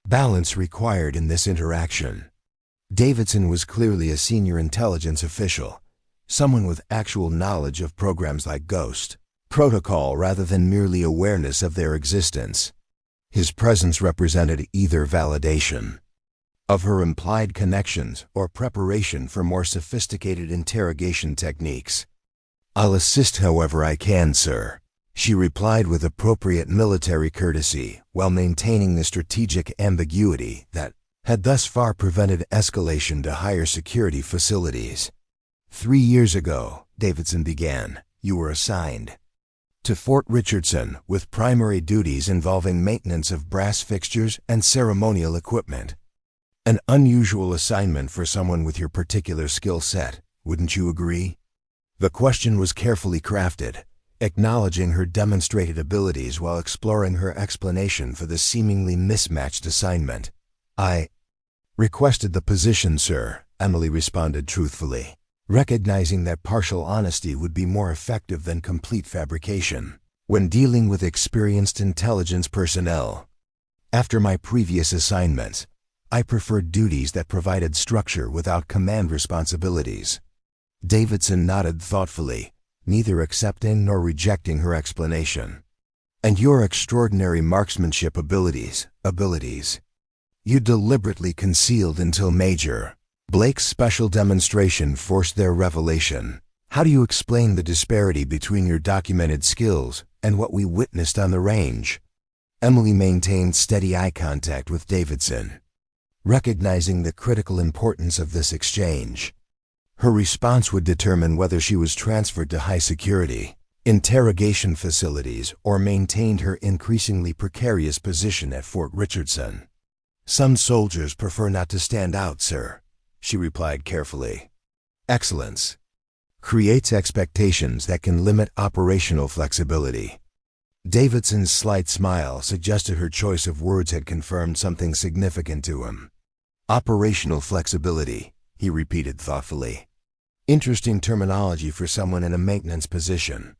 balance required in this interaction. Davidson was clearly a senior intelligence official, someone with actual knowledge of programs like Ghost protocol rather than merely awareness of their existence. His presence represented either validation of her implied connections or preparation for more sophisticated interrogation techniques. "I'll assist however I can, sir," she replied with appropriate military courtesy while maintaining the strategic ambiguity that had thus far prevented escalation to higher security facilities. "3 years ago," Davidson began, "you were assigned to Fort Richardson with primary duties involving maintenance of brass fixtures and ceremonial equipment. An unusual assignment for someone with your particular skill set, wouldn't you agree?" The question was carefully crafted, acknowledging her demonstrated abilities while exploring her explanation for the seemingly mismatched assignment. "I requested the position, sir," Emily responded truthfully, recognizing that partial honesty would be more effective than complete fabrication when dealing with experienced intelligence personnel. "After my previous assignments, I preferred duties that provided structure without command responsibilities." Davidson nodded thoughtfully, neither accepting nor rejecting her explanation. "And your extraordinary marksmanship abilities. You deliberately concealed until Major Blake's special demonstration forced their revelation. How do you explain the disparity between your documented skills and what we witnessed on the range?" Emily maintained steady eye contact with Davidson, recognizing the critical importance of this exchange. Her response would determine whether she was transferred to high-security interrogation facilities or maintained her increasingly precarious position at Fort Richardson. "Some soldiers prefer not to stand out, sir," she replied carefully. "Excellence creates expectations that can limit operational flexibility." Davidson's slight smile suggested her choice of words had confirmed something significant to him. "Operational flexibility," he repeated thoughtfully. "Interesting terminology for someone in a maintenance position."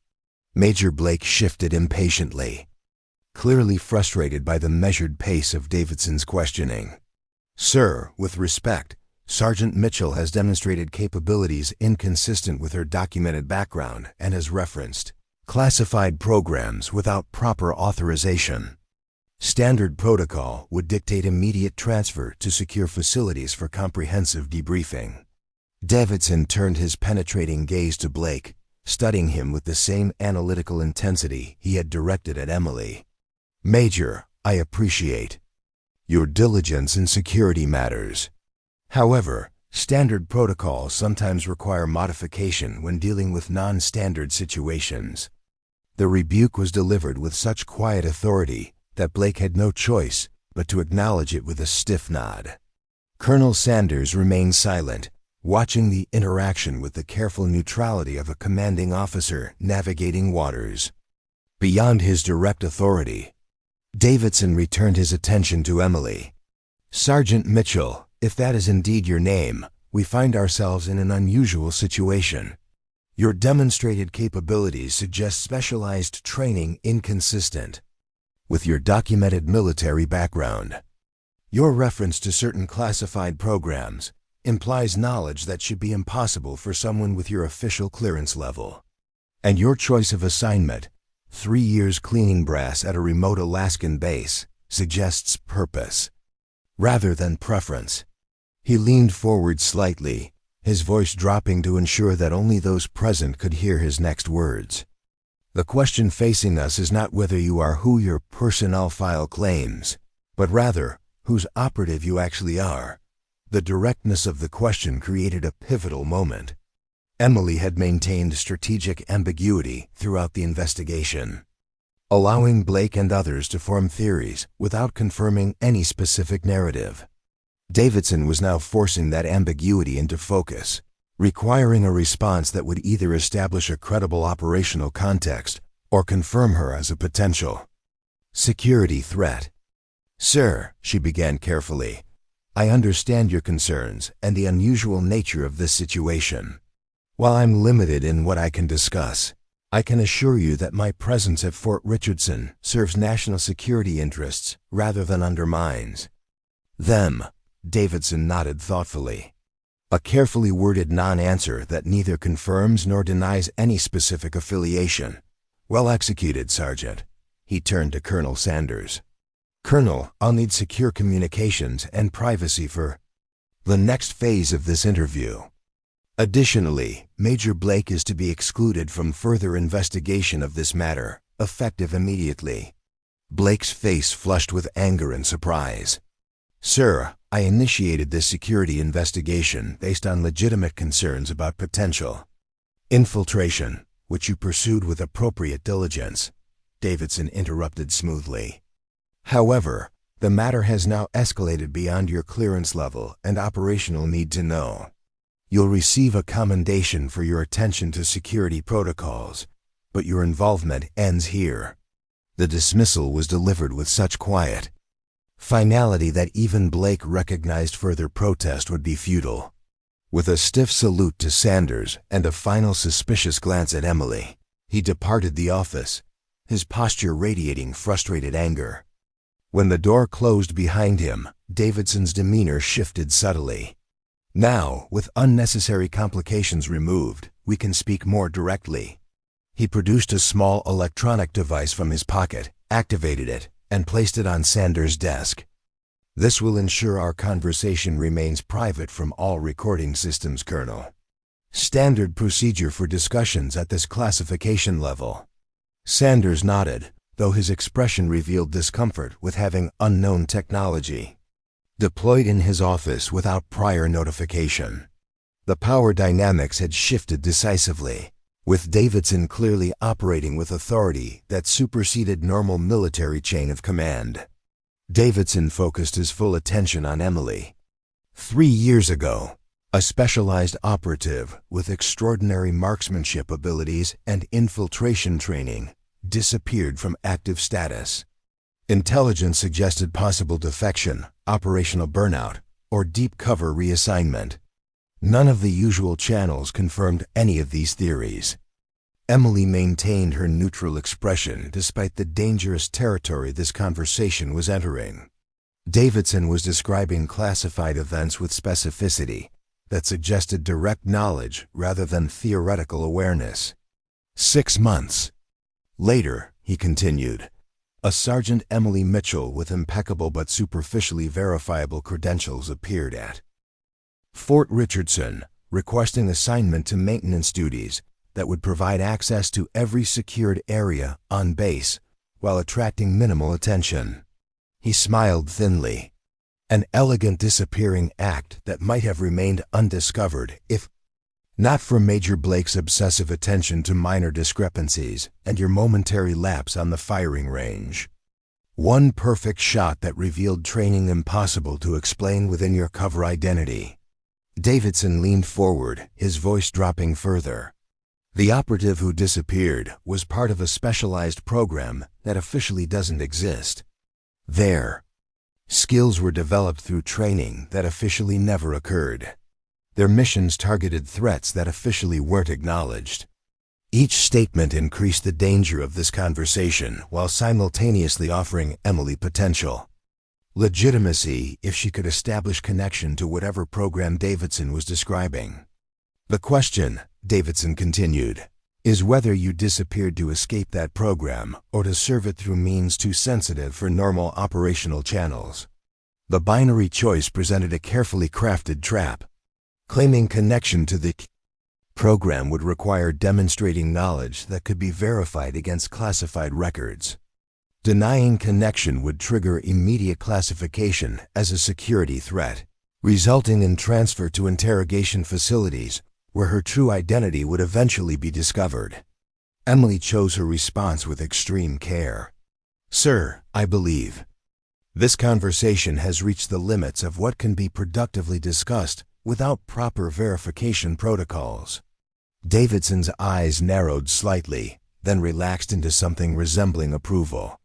Major Blake shifted impatiently, clearly frustrated by the measured pace of Davidson's questioning. "Sir, with respect, Sergeant Mitchell has demonstrated capabilities inconsistent with her documented background and has referenced classified programs without proper authorization. Standard protocol would dictate immediate transfer to secure facilities for comprehensive debriefing." Davidson turned his penetrating gaze to Blake, studying him with the same analytical intensity he had directed at Emily. "Major, I appreciate your diligence in security matters. However, standard protocols sometimes require modification when dealing with non-standard situations." The rebuke was delivered with such quiet authority that Blake had no choice but to acknowledge it with a stiff nod. Colonel Sanders remained silent, watching the interaction with the careful neutrality of a commanding officer navigating waters beyond his direct authority. Davidson returned his attention to Emily. "Sergeant Mitchell, if that is indeed your name, we find ourselves in an unusual situation. Your demonstrated capabilities suggest specialized training inconsistent with your documented military background. Your reference to certain classified programs implies knowledge that should be impossible for someone with your official clearance level. And your choice of assignment, 3 years cleaning brass at a remote Alaskan base, suggests purpose rather than preference. He leaned forward slightly, his voice dropping to ensure that only those present could hear his next words. The question facing us is not whether you are who your personnel file claims, but rather whose operative you actually are. The directness of the question created a pivotal moment. Emily had maintained strategic ambiguity throughout the investigation, allowing Blake and others to form theories without confirming any specific narrative. Davidson was now forcing that ambiguity into focus, requiring a response that would either establish a credible operational context or confirm her as a potential security threat. "Sir," she began carefully, "I understand your concerns and the unusual nature of this situation. While I'm limited in what I can discuss, I can assure you that my presence at Fort Richardson serves national security interests rather than undermines them." Davidson nodded thoughtfully. A carefully worded non-answer that neither confirms nor denies any specific affiliation. "Well executed, Sergeant." He turned to Colonel Sanders. "Colonel, I'll need secure communications and privacy for the next phase of this interview. Additionally, Major Blake is to be excluded from further investigation of this matter, effective immediately." Blake's face flushed with anger and surprise. "Sir, I initiated this security investigation based on legitimate concerns about potential infiltration, which you pursued with appropriate diligence," Davidson interrupted smoothly. "However, the matter has now escalated beyond your clearance level and operational need to know. You'll receive a commendation for your attention to security protocols, but your involvement ends here." The dismissal was delivered with such quiet finality that even Blake recognized further protest would be futile. With a stiff salute to Sanders and a final suspicious glance at Emily, he departed the office, his posture radiating frustrated anger. When the door closed behind him, Davidson's demeanor shifted subtly. "Now, with unnecessary complications removed, we can speak more directly." He produced a small electronic device from his pocket, activated it, and placed it on Sanders' desk. "This will ensure our conversation remains private from all recording systems, Colonel. Standard procedure for discussions at this classification level." Sanders nodded, though his expression revealed discomfort with having unknown technology deployed in his office without prior notification. The power dynamics had shifted decisively, with Davidson clearly operating with authority that superseded normal military chain of command. Davidson focused his full attention on Emily. 3 years ago, a specialized operative with extraordinary marksmanship abilities and infiltration training disappeared from active status. Intelligence suggested possible defection, operational burnout, or deep cover reassignment. None of the usual channels confirmed any of these theories. Emily maintained her neutral expression despite the dangerous territory this conversation was entering. Davidson was describing classified events with specificity that suggested direct knowledge rather than theoretical awareness. 6 months later, he continued, a Sergeant Emily Mitchell with impeccable but superficially verifiable credentials appeared at Fort Richardson, requesting assignment to maintenance duties that would provide access to every secured area on base while attracting minimal attention. He smiled thinly. An elegant disappearing act that might have remained undiscovered if not for Major Blake's obsessive attention to minor discrepancies and your momentary lapse on the firing range. One perfect shot that revealed training impossible to explain within your cover identity. Davidson leaned forward, his voice dropping further. The operative who disappeared was part of a specialized program that officially doesn't exist. Their skills were developed through training that officially never occurred. Their missions targeted threats that officially weren't acknowledged. Each statement increased the danger of this conversation while simultaneously offering Emily potential legitimacy if she could establish connection to whatever program Davidson was describing. The question, Davidson continued, is whether you disappeared to escape that program or to serve it through means too sensitive for normal operational channels. The binary choice presented a carefully crafted trap. Claiming connection to the program would require demonstrating knowledge that could be verified against classified records. Denying connection would trigger immediate classification as a security threat, resulting in transfer to interrogation facilities where her true identity would eventually be discovered. Emily chose her response with extreme care. Sir, I believe this conversation has reached the limits of what can be productively discussed without proper verification protocols. Davidson's eyes narrowed slightly, then relaxed into something resembling approval.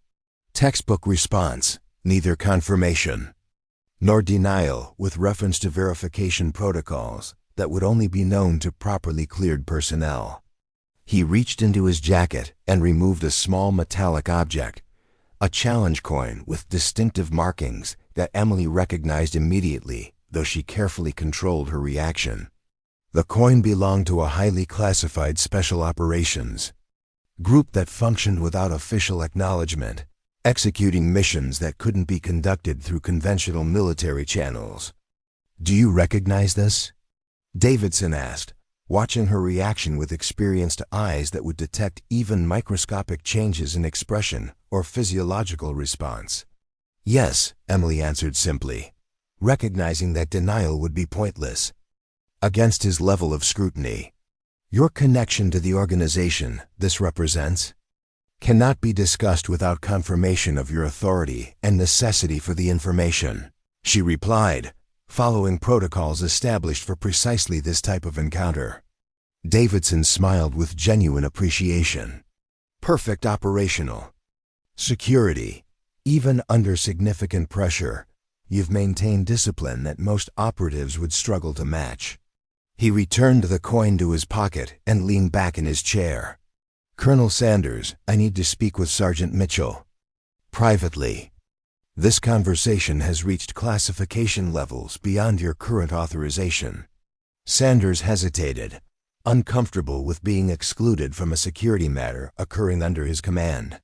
Textbook response, neither confirmation nor denial with reference to verification protocols that would only be known to properly cleared personnel. He reached into his jacket and removed a small metallic object, a challenge coin with distinctive markings that Emily recognized immediately, though she carefully controlled her reaction. The coin belonged to a highly classified special operations group that functioned without official acknowledgement, executing missions that couldn't be conducted through conventional military channels. Do you recognize this? Davidson asked, watching her reaction with experienced eyes that would detect even microscopic changes in expression or physiological response. Yes, Emily answered simply, recognizing that denial would be pointless. Against his level of scrutiny, your connection to the organization this represents cannot be discussed without confirmation of your authority and necessity for the information, she replied, following protocols established for precisely this type of encounter. Davidson smiled with genuine appreciation. Perfect operational security. Even under significant pressure, you've maintained discipline that most operatives would struggle to match. He returned the coin to his pocket and leaned back in his chair. Colonel Sanders, I need to speak with Sergeant Mitchell. Privately. This conversation has reached classification levels beyond your current authorization. Sanders hesitated, uncomfortable with being excluded from a security matter occurring under his command.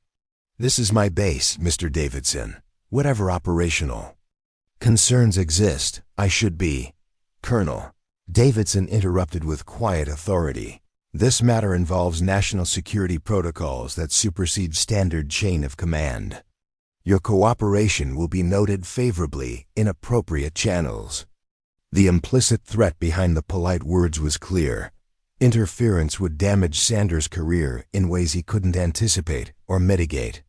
This is my base, Mr. Davidson. Whatever operational concerns exist, I should be. Colonel. Davidson interrupted with quiet authority. This matter involves national security protocols that supersede standard chain of command. Your cooperation will be noted favorably in appropriate channels. The implicit threat behind the polite words was clear. Interference would damage Sanders' career in ways he couldn't anticipate or mitigate.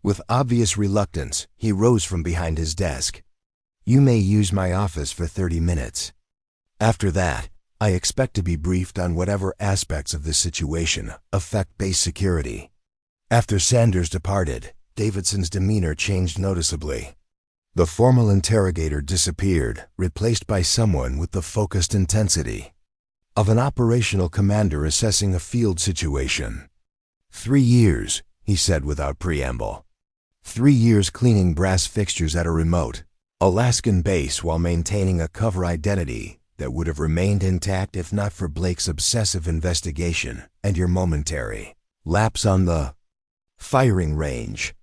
With obvious reluctance, he rose from behind his desk. You may use my office for 30 minutes. After that, I expect to be briefed on whatever aspects of this situation affect base security. After Sanders departed, Davidson's demeanor changed noticeably. The formal interrogator disappeared, replaced by someone with the focused intensity of an operational commander assessing a field situation. 3 years, he said without preamble. 3 years cleaning brass fixtures at a remote Alaskan base while maintaining a cover identity that would have remained intact if not for Blake's obsessive investigation and your momentary lapse on the firing range.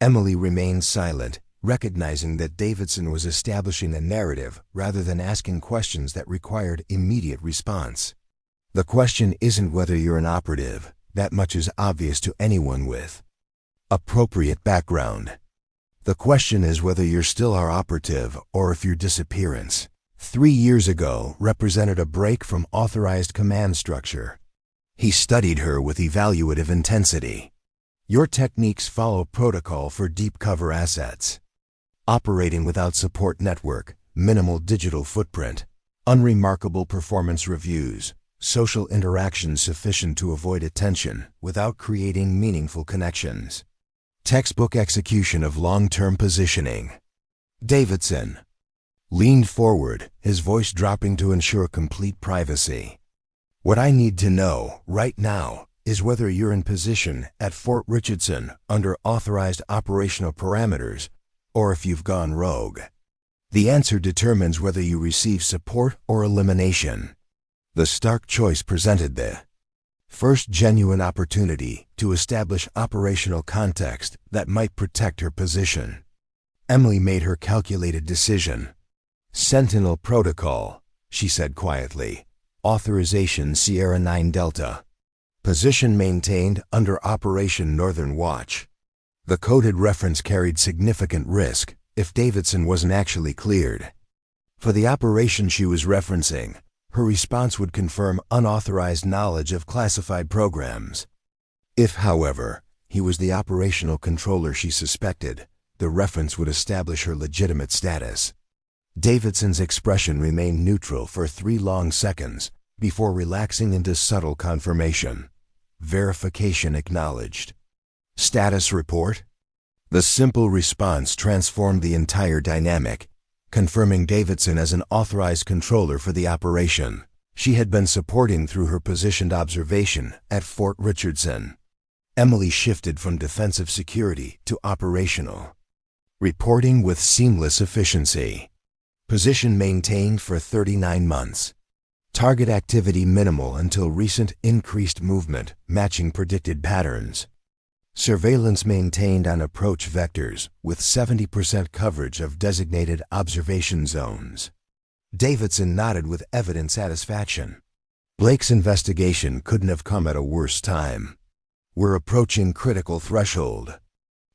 Emily remained silent, recognizing that Davidson was establishing a narrative rather than asking questions that required immediate response. The question isn't whether you're an operative, that much is obvious to anyone with appropriate background. The question is whether you're still our operative or if your disappearance 3 years ago represented a break from authorized command structure. He studied her with evaluative intensity. Your techniques follow protocol for deep cover assets. Operating without support network, minimal digital footprint, unremarkable performance reviews, social interactions sufficient to avoid attention without creating meaningful connections. Textbook execution of long-term positioning. Davidson. leaned forward, his voice dropping to ensure complete privacy. "What I need to know right now is whether you're in position at Fort Richardson under authorized operational parameters, or if you've gone rogue. The answer determines whether you receive support or elimination." The stark choice presented the first genuine opportunity to establish operational context that might protect her position. Emily made her calculated decision. "Sentinel Protocol," she said quietly. "Authorization Sierra 9 Delta. Position maintained under Operation Northern Watch." The coded reference carried significant risk if Davidson wasn't actually cleared. For the operation she was referencing, her response would confirm unauthorized knowledge of classified programs. If, however, he was the operational controller she suspected, the reference would establish her legitimate status. Davidson's expression remained neutral for 3 long seconds before relaxing into subtle confirmation. Verification acknowledged. "Status report?" The simple response transformed the entire dynamic, confirming Davidson as an authorized controller for the operation she had been supporting through her positioned observation at Fort Richardson. Emily shifted from defensive security to operational, reporting with seamless efficiency. Position maintained for 39 months. Target activity minimal until recent increased movement matching predicted patterns. Surveillance maintained on approach vectors with 70% coverage of designated observation zones. Davidson nodded with evident satisfaction. Blake's investigation couldn't have come at a worse time. "We're approaching critical threshold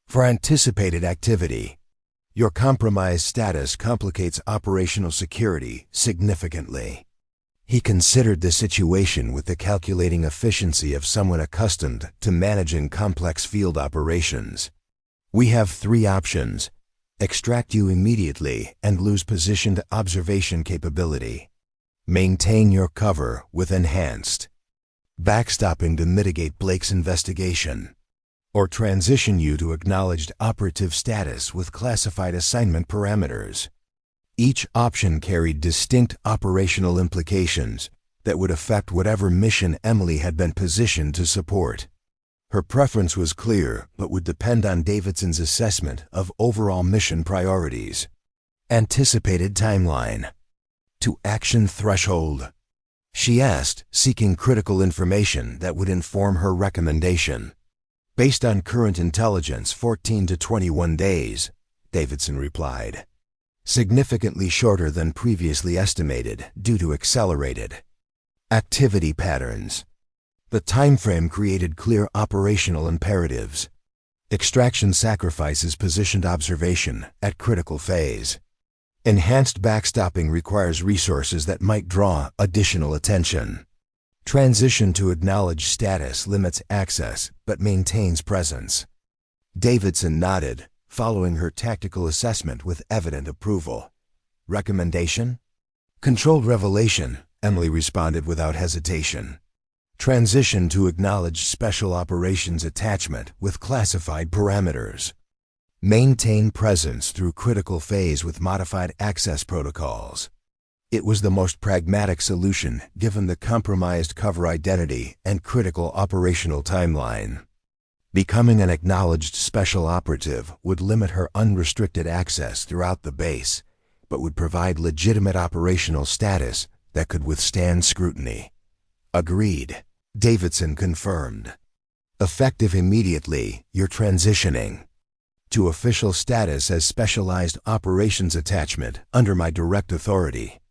for anticipated activity. Your compromised status complicates operational security significantly." He considered the situation with the calculating efficiency of someone accustomed to managing complex field operations. "We have 3 options. Extract you immediately and lose positioned observation capability. Maintain your cover with enhanced backstopping to mitigate Blake's investigation. Or transition you to acknowledged operative status with classified assignment parameters." Each option carried distinct operational implications that would affect whatever mission Emily had been positioned to support. Her preference was clear, but would depend on Davidson's assessment of overall mission priorities. "Anticipated timeline. To action threshold?" she asked, seeking critical information that would inform her recommendation. "Based on current intelligence, 14 to 21 days, Davidson replied. "Significantly shorter than previously estimated due to accelerated activity patterns." The timeframe created clear operational imperatives. Extraction sacrifices positioned observation at critical phase. Enhanced backstopping requires resources that might draw additional attention. Transition to acknowledged status limits access but maintains presence. Davidson nodded, following her tactical assessment with evident approval. "Recommendation?" "Controlled revelation," Emily responded without hesitation. "Transition to acknowledged special operations attachment with classified parameters. Maintain presence through critical phase with modified access protocols." It was the most pragmatic solution given the compromised cover identity and critical operational timeline. Becoming an acknowledged special operative would limit her unrestricted access throughout the base, but would provide legitimate operational status that could withstand scrutiny. "Agreed," Davidson confirmed. "Effective immediately, you're transitioning to official status as specialized operations attachment under my direct authority.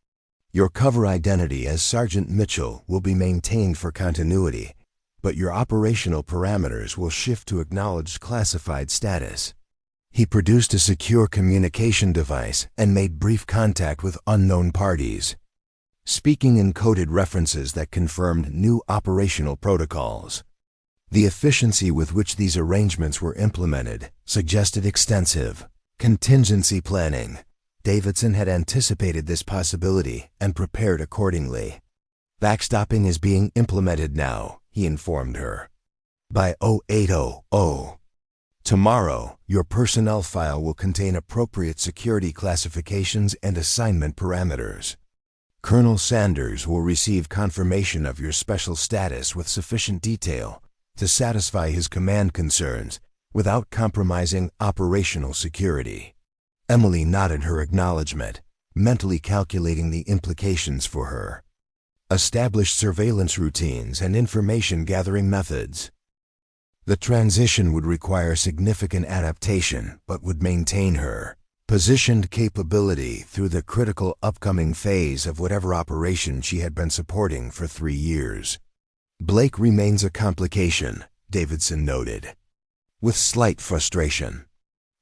Your cover identity as Sergeant Mitchell will be maintained for continuity, but your operational parameters will shift to acknowledged classified status." He produced a secure communication device and made brief contact with unknown parties, speaking in coded references that confirmed new operational protocols. The efficiency with which these arrangements were implemented suggested extensive contingency planning. Davidson had anticipated this possibility and prepared accordingly. "Backstopping is being implemented now," he informed her. "By 0800 Tomorrow, your personnel file will contain appropriate security classifications and assignment parameters. Colonel Sanders will receive confirmation of your special status with sufficient detail to satisfy his command concerns without compromising operational security. Emily nodded her acknowledgement, mentally calculating the implications for her. Establish surveillance routines and information gathering methods. The transition would require significant adaptation, but would maintain her positioned capability through the critical upcoming phase of whatever operation she had been supporting for 3 years. Blake remains a complication, Davidson noted, with slight frustration.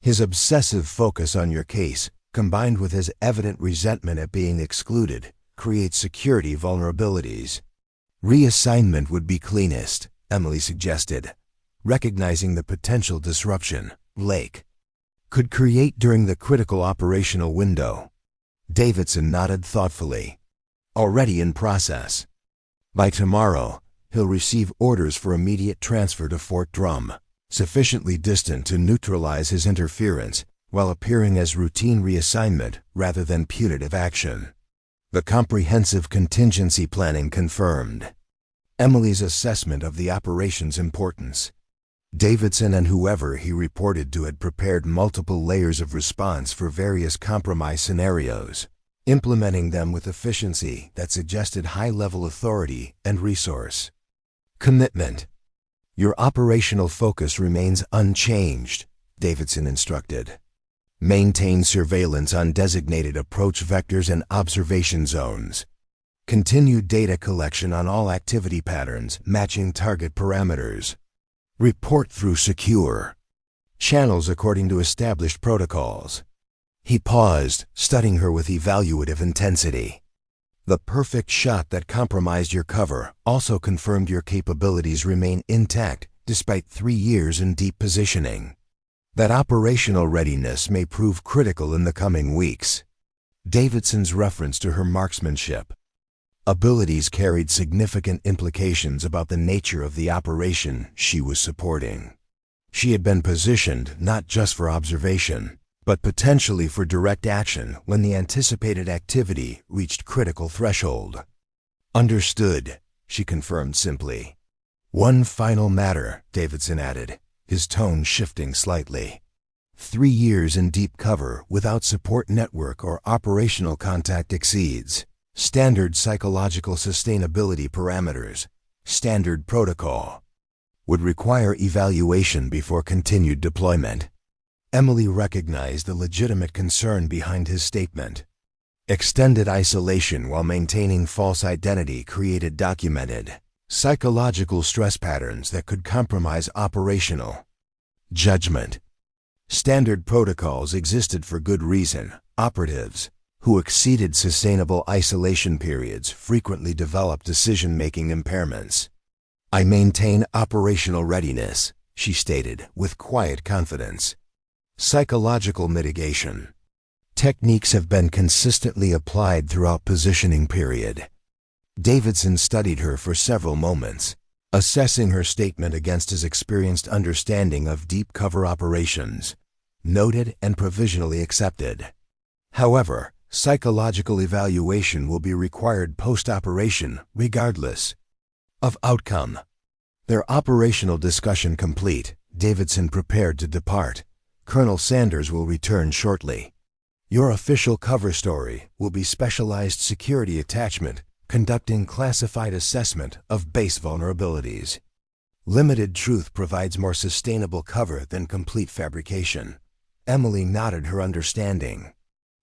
His obsessive focus on your case, combined with his evident resentment at being excluded, creates security vulnerabilities. Reassignment would be cleanest, Emily suggested, recognizing the potential disruption Blake could create during the critical operational window. Davidson nodded thoughtfully. Already in process. By tomorrow, he'll receive orders for immediate transfer to Fort Drum, sufficiently distant to neutralize his interference while appearing as routine reassignment rather than punitive action. The comprehensive contingency planning confirmed Emily's assessment of the operation's importance. Davidson and whoever he reported to had prepared multiple layers of response for various compromise scenarios, implementing them with efficiency that suggested high-level authority and resource. Commitment. Your operational focus remains unchanged, Davidson instructed. Maintain surveillance on designated approach vectors and observation zones. Continue data collection on all activity patterns matching target parameters. Report through secure channels according to established protocols. He paused, studying her with evaluative intensity. The perfect shot that compromised your cover also confirmed your capabilities remain intact despite 3 years in deep positioning. That operational readiness may prove critical in the coming weeks. Davidson's reference to her marksmanship abilities carried significant implications about the nature of the operation she was supporting. She had been positioned not just for observation, but potentially for direct action when the anticipated activity reached critical threshold. Understood, she confirmed simply. One final matter, Davidson added, his tone shifting slightly. 3 years in deep cover without support network or operational contact exceeds standard psychological sustainability parameters, standard protocol. Would require evaluation before continued deployment. Emily recognized the legitimate concern behind his statement. Extended isolation while maintaining false identity created documented psychological stress patterns that could compromise operational judgment. Standard protocols existed for good reason. Operatives who exceeded sustainable isolation periods frequently developed decision-making impairments. I maintain operational readiness, she stated with quiet confidence. Psychological mitigation. Techniques have been consistently applied throughout positioning period. Davidson studied her for several moments, assessing her statement against his experienced understanding of deep cover operations, noted and provisionally accepted. However, psychological evaluation will be required post-operation regardless of outcome. Their operational discussion complete, Davidson prepared to depart. Colonel Sanders will return shortly. Your official cover story will be specialized security attachment conducting classified assessment of base vulnerabilities. Limited truth provides more sustainable cover than complete fabrication. Emily nodded her understanding.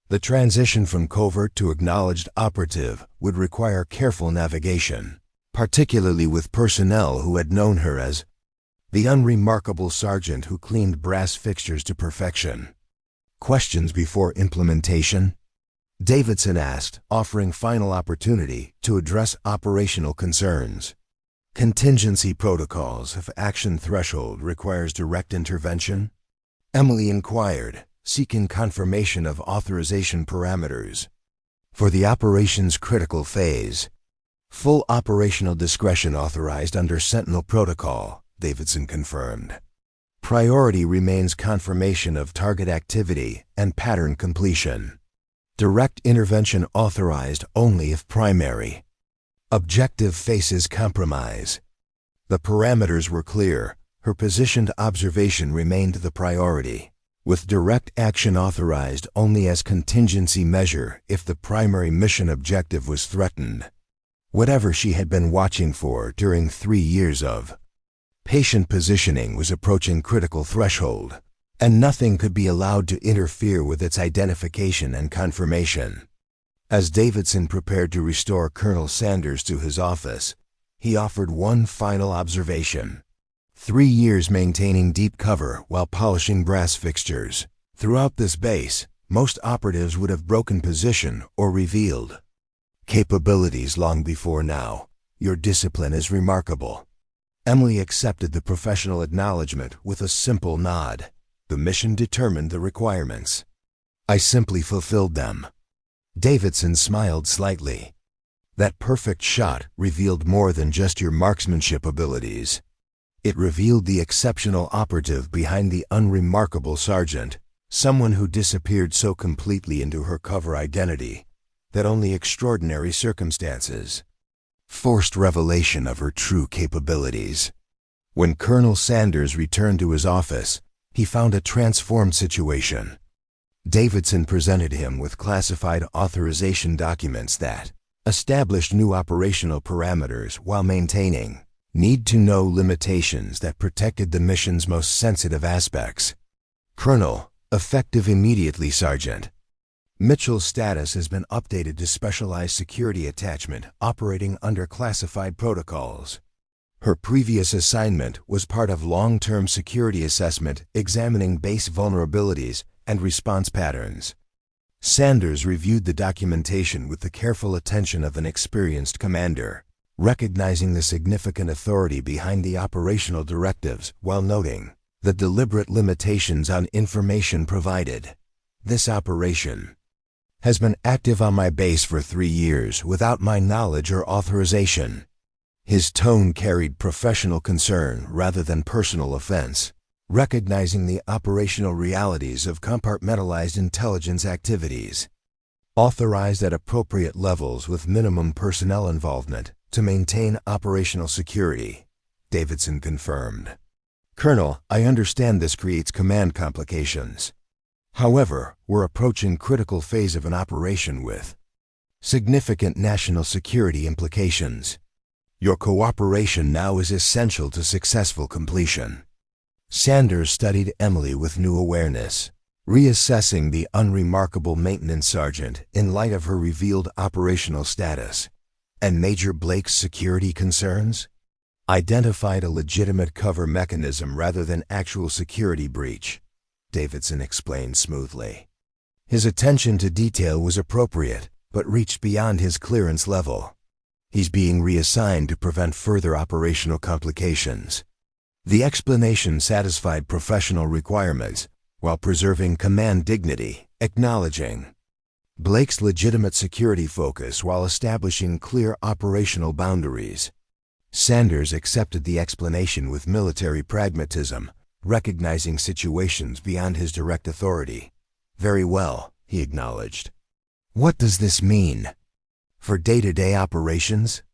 The transition from covert to acknowledged operative would require careful navigation, particularly with personnel who had known her as the unremarkable sergeant who cleaned brass fixtures to perfection. Questions before implementation? Davidson asked, offering final opportunity to address operational concerns. Contingency protocols if action threshold requires direct intervention? Emily inquired, seeking confirmation of authorization parameters. For the operation's critical phase, full operational discretion authorized under Sentinel Protocol, Davidson confirmed. Priority remains confirmation of target activity and pattern completion. Direct intervention authorized only if primary. Objective faces compromise. The parameters were clear. Her positioned observation remained the priority, with direct action authorized only as contingency measure if the primary mission objective was threatened. Whatever she had been watching for during 3 years of patient positioning was approaching critical threshold, and nothing could be allowed to interfere with its identification and confirmation. As Davidson prepared to restore Colonel Sanders to his office, he offered one final observation. 3 years maintaining deep cover while polishing brass fixtures. Throughout this base, most operatives would have broken position or revealed capabilities long before now. Your discipline is remarkable. Emily accepted the professional acknowledgement with a simple nod. The mission determined the requirements. I simply fulfilled them. Davidson smiled slightly. That perfect shot revealed more than just your marksmanship abilities. It revealed the exceptional operative behind the unremarkable sergeant, someone who disappeared so completely into her cover identity that only extraordinary circumstances forced revelation of her true capabilities. When Colonel Sanders returned to his office, he found a transformed situation. Davidson presented him with classified authorization documents that established new operational parameters while maintaining need-to-know limitations that protected the mission's most sensitive aspects. Colonel, effective immediately, Sergeant. Mitchell's status has been updated to specialized security attachment operating under classified protocols. Her previous assignment was part of long-term security assessment examining base vulnerabilities and response patterns. Sanders reviewed the documentation with the careful attention of an experienced commander, recognizing the significant authority behind the operational directives while noting the deliberate limitations on information provided. This operation has been active on my base for 3 years without my knowledge or authorization. His tone carried professional concern rather than personal offense, recognizing the operational realities of compartmentalized intelligence activities. Authorized at appropriate levels with minimum personnel involvement to maintain operational security, Davidson confirmed. Colonel, I understand this creates command complications. However, we're approaching critical phase of an operation with significant national security implications. Your cooperation now is essential to successful completion. Sanders studied Emily with new awareness, reassessing the unremarkable maintenance sergeant in light of her revealed operational status. And Major Blake's security concerns? Identified a legitimate cover mechanism rather than actual security breach, Davidson explained smoothly. His attention to detail was appropriate, but reached beyond his clearance level. He's being reassigned to prevent further operational complications. The explanation satisfied professional requirements while preserving command dignity, acknowledging Blake's legitimate security focus while establishing clear operational boundaries. Sanders accepted the explanation with military pragmatism, recognizing situations beyond his direct authority. Very well, he acknowledged. What does this mean for day-to-day operations?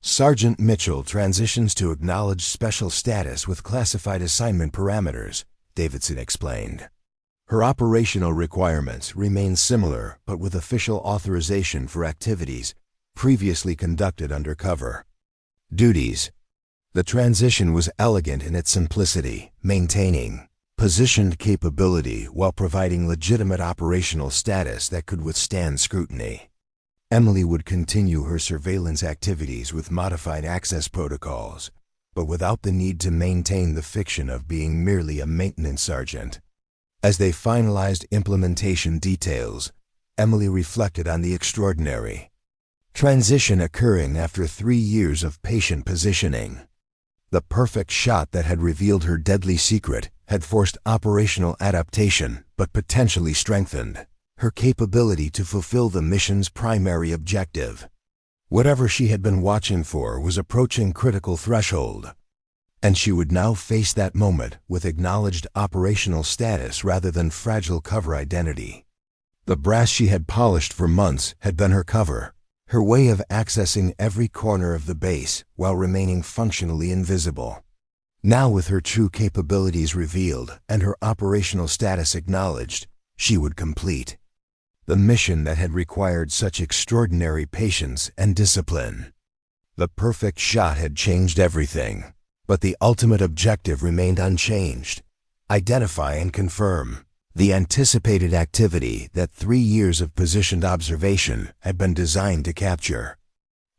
Sergeant Mitchell transitions to acknowledged special status with classified assignment parameters, Davidson explained. Her operational requirements remain similar but with official authorization for activities previously conducted under cover. Duties. The transition was elegant in its simplicity, maintaining positioned capability while providing legitimate operational status that could withstand scrutiny. Emily would continue her surveillance activities with modified access protocols, but without the need to maintain the fiction of being merely a maintenance sergeant. As they finalized implementation details, Emily reflected on the extraordinary transition occurring after 3 years of patient positioning. The perfect shot that had revealed her deadly secret had forced operational adaptation but potentially strengthened her capability to fulfill the mission's primary objective. Whatever she had been watching for was approaching critical threshold. And she would now face that moment with acknowledged operational status rather than fragile cover identity. The brass she had polished for months had been her cover, her way of accessing every corner of the base while remaining functionally invisible. Now, with her true capabilities revealed and her operational status acknowledged, she would complete the mission that had required such extraordinary patience and discipline. The perfect shot had changed everything, but the ultimate objective remained unchanged: identify and confirm the anticipated activity that 3 years of positioned observation had been designed to capture.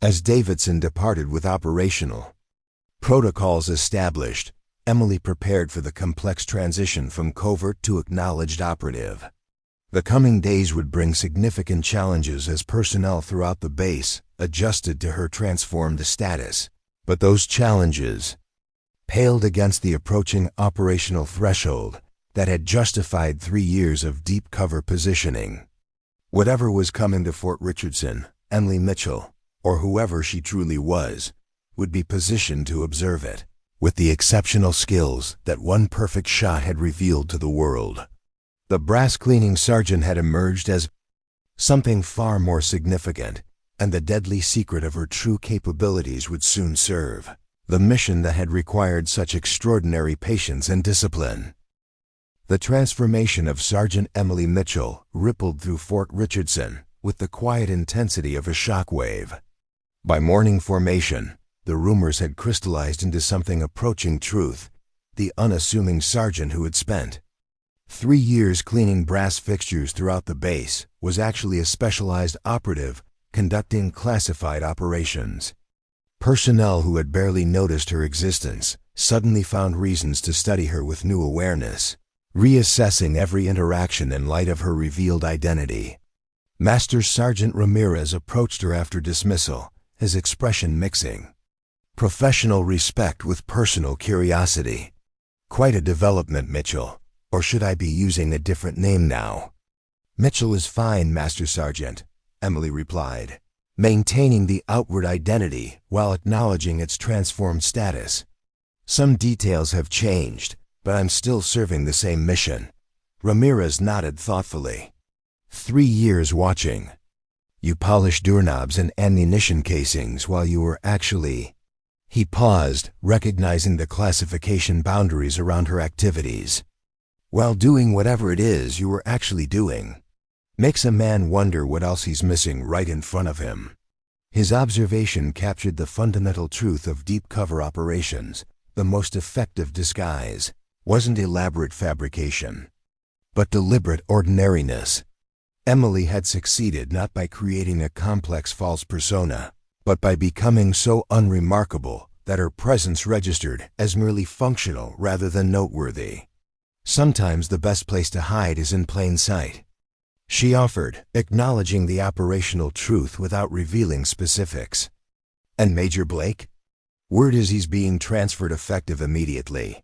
As Davidson departed with operational protocols established, Emily prepared for the complex transition from covert to acknowledged operative. The coming days would bring significant challenges as personnel throughout the base adjusted to her transformed status, but those challenges paled against the approaching operational threshold that had justified 3 years of deep cover positioning. Whatever was coming to Fort Richardson, Emily Mitchell, or whoever she truly was, would be positioned to observe it, with the exceptional skills that one perfect shot had revealed to the world. The brass cleaning sergeant had emerged as something far more significant, and the deadly secret of her true capabilities would soon serve the mission that had required such extraordinary patience and discipline. The transformation of Sergeant Emily Mitchell rippled through Fort Richardson with the quiet intensity of a shockwave. By morning formation, the rumors had crystallized into something approaching truth: the unassuming sergeant who had spent 3 years cleaning brass fixtures throughout the base was actually a specialized operative conducting classified operations. Personnel who had barely noticed her existence suddenly found reasons to study her with new awareness, reassessing every interaction in light of her revealed identity. Master Sergeant Ramirez approached her after dismissal, his expression mixing professional respect with personal curiosity. "Quite a development, Mitchell. Or should I be using a different name now?" "Mitchell is fine, Master Sergeant," Emily replied, maintaining the outward identity while acknowledging its transformed status. "Some details have changed, but I'm still serving the same mission." Ramirez nodded thoughtfully. 3 years watching. You polished doorknobs and ammunition casings while you were actually... He paused, recognizing the classification boundaries around her activities. "While doing whatever it is you were actually doing." Makes a man wonder what else he's missing right in front of him. His observation captured the fundamental truth of deep cover operations. The most effective disguise wasn't elaborate fabrication, but deliberate ordinariness. Emily had succeeded not by creating a complex false persona, but by becoming so unremarkable that her presence registered as merely functional rather than noteworthy. Sometimes the best place to hide is in plain sight, she offered, acknowledging the operational truth without revealing specifics. "And Major Blake? Word is he's being transferred effective immediately."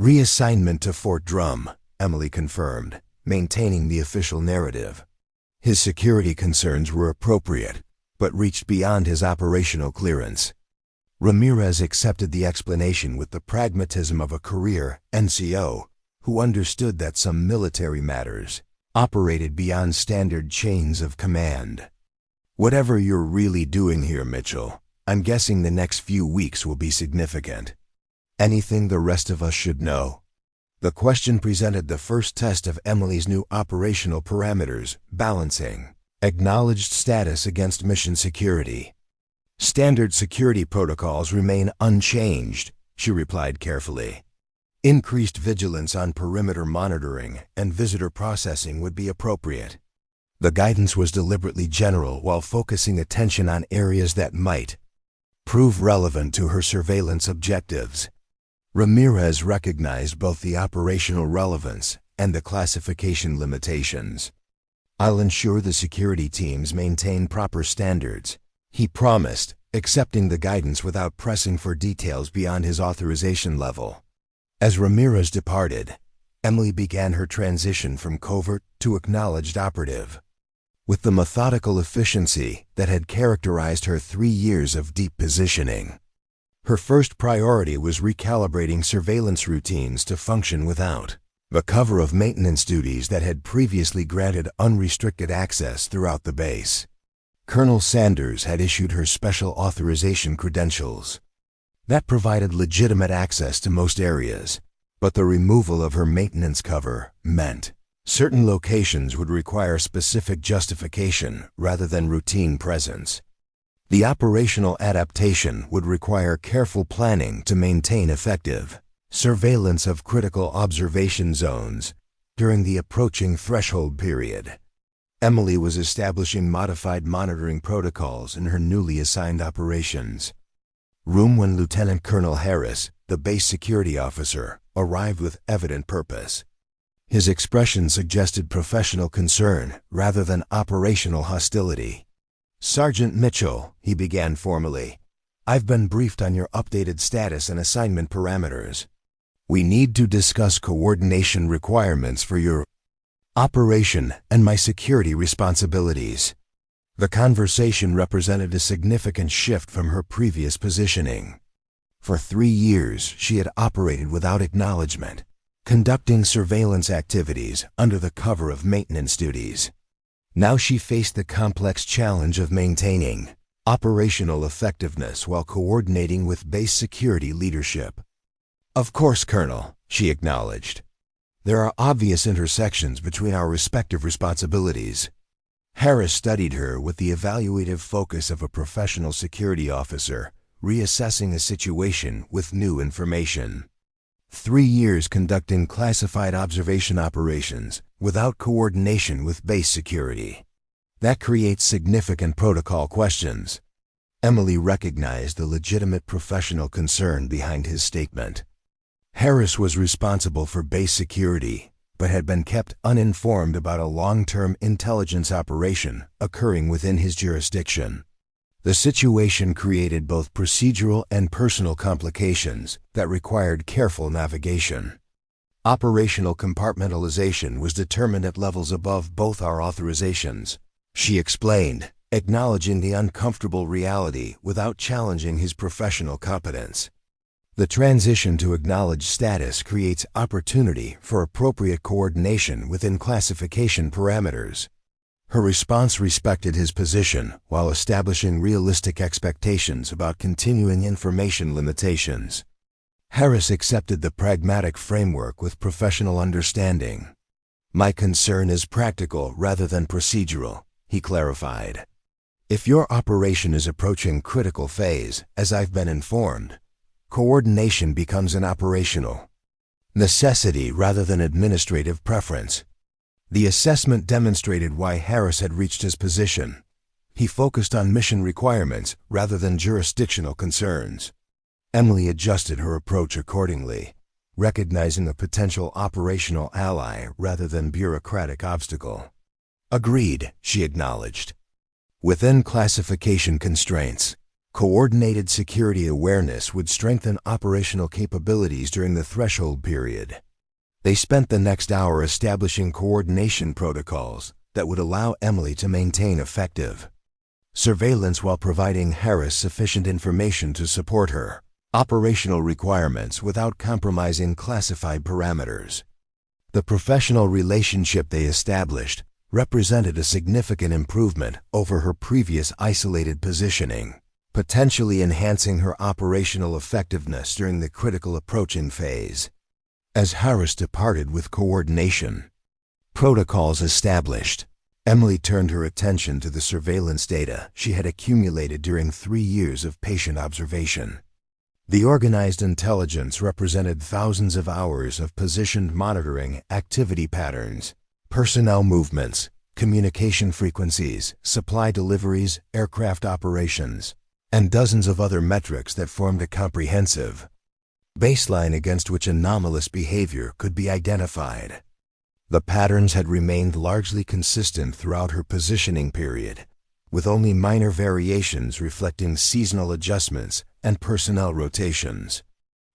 "Reassignment to Fort Drum," Emily confirmed, maintaining the official narrative. His security concerns were appropriate, but reached beyond his operational clearance. Ramirez accepted the explanation with the pragmatism of a career NCO who understood that some military matters operated beyond standard chains of command. "Whatever you're really doing here, Mitchell, I'm guessing the next few weeks will be significant. Anything the rest of us should know?" The question presented the first test of Emily's new operational parameters, balancing acknowledged status against mission security. "Standard security protocols remain unchanged," she replied carefully. "Increased vigilance on perimeter monitoring and visitor processing would be appropriate." The guidance was deliberately general while focusing attention on areas that might prove relevant to her surveillance objectives. Ramirez recognized both the operational relevance and the classification limitations. "I'll ensure the security teams maintain proper standards," he promised, accepting the guidance without pressing for details beyond his authorization level. As Ramirez departed, Emily began her transition from covert to acknowledged operative. With the methodical efficiency that had characterized her 3 years of deep positioning, Her first priority was recalibrating surveillance routines to function without the cover of maintenance duties that had previously granted unrestricted access throughout the base. Colonel Sanders had issued her special authorization credentials. That provided legitimate access to most areas, but the removal of her maintenance cover meant certain locations would require specific justification rather than routine presence. The operational adaptation would require careful planning to maintain effective surveillance of critical observation zones during the approaching threshold period. Emily was establishing modified monitoring protocols in her newly assigned operations room when Lieutenant Colonel Harris, the base security officer, arrived with evident purpose. His expression suggested professional concern rather than operational hostility. "Sergeant Mitchell," he began formally, "I've been briefed on your updated status and assignment parameters. We need to discuss coordination requirements for your operation and my security responsibilities." The conversation represented a significant shift from her previous positioning. For 3 years, she had operated without acknowledgement, conducting surveillance activities under the cover of maintenance duties. Now she faced the complex challenge of maintaining operational effectiveness while coordinating with base security leadership. "Of course, Colonel," she acknowledged. "There are obvious intersections between our respective responsibilities." Harris studied her with the evaluative focus of a professional security officer, reassessing a situation with new information. 3 years conducting classified observation operations without coordination with base security. That creates significant protocol questions. Emily recognized the legitimate professional concern behind his statement. Harris was responsible for base security, but had been kept uninformed about a long-term intelligence operation occurring within his jurisdiction. The situation created both procedural and personal complications that required careful navigation. Operational compartmentalization was determined at levels above both our authorizations, she explained, acknowledging the uncomfortable reality without challenging his professional competence. The transition to acknowledged status creates opportunity for appropriate coordination within classification parameters. Her response respected his position while establishing realistic expectations about continuing information limitations. Harris accepted the pragmatic framework with professional understanding. "My concern is practical rather than procedural," he clarified. "If your operation is approaching critical phase, as I've been informed, coordination becomes an operational necessity rather than administrative preference." The assessment demonstrated why Harris had reached his position. He focused on mission requirements rather than jurisdictional concerns. Emily adjusted her approach accordingly, recognizing a potential operational ally rather than bureaucratic obstacle. "Agreed," she acknowledged. Within classification constraints, coordinated security awareness would strengthen operational capabilities during the threshold period. They spent the next hour establishing coordination protocols that would allow Emily to maintain effective surveillance while providing Harris sufficient information to support her operational requirements without compromising classified parameters. The professional relationship they established represented a significant improvement over her previous isolated positioning, potentially enhancing her operational effectiveness during the critical approaching phase. As Harris departed with coordination protocols established, Emily turned her attention to the surveillance data she had accumulated during 3 years of patient observation. The organized intelligence represented thousands of hours of positioned monitoring activity patterns, personnel movements, communication frequencies, supply deliveries, aircraft operations, and dozens of other metrics that formed a comprehensive baseline against which anomalous behavior could be identified. The patterns had remained largely consistent throughout her positioning period, with only minor variations reflecting seasonal adjustments and personnel rotations.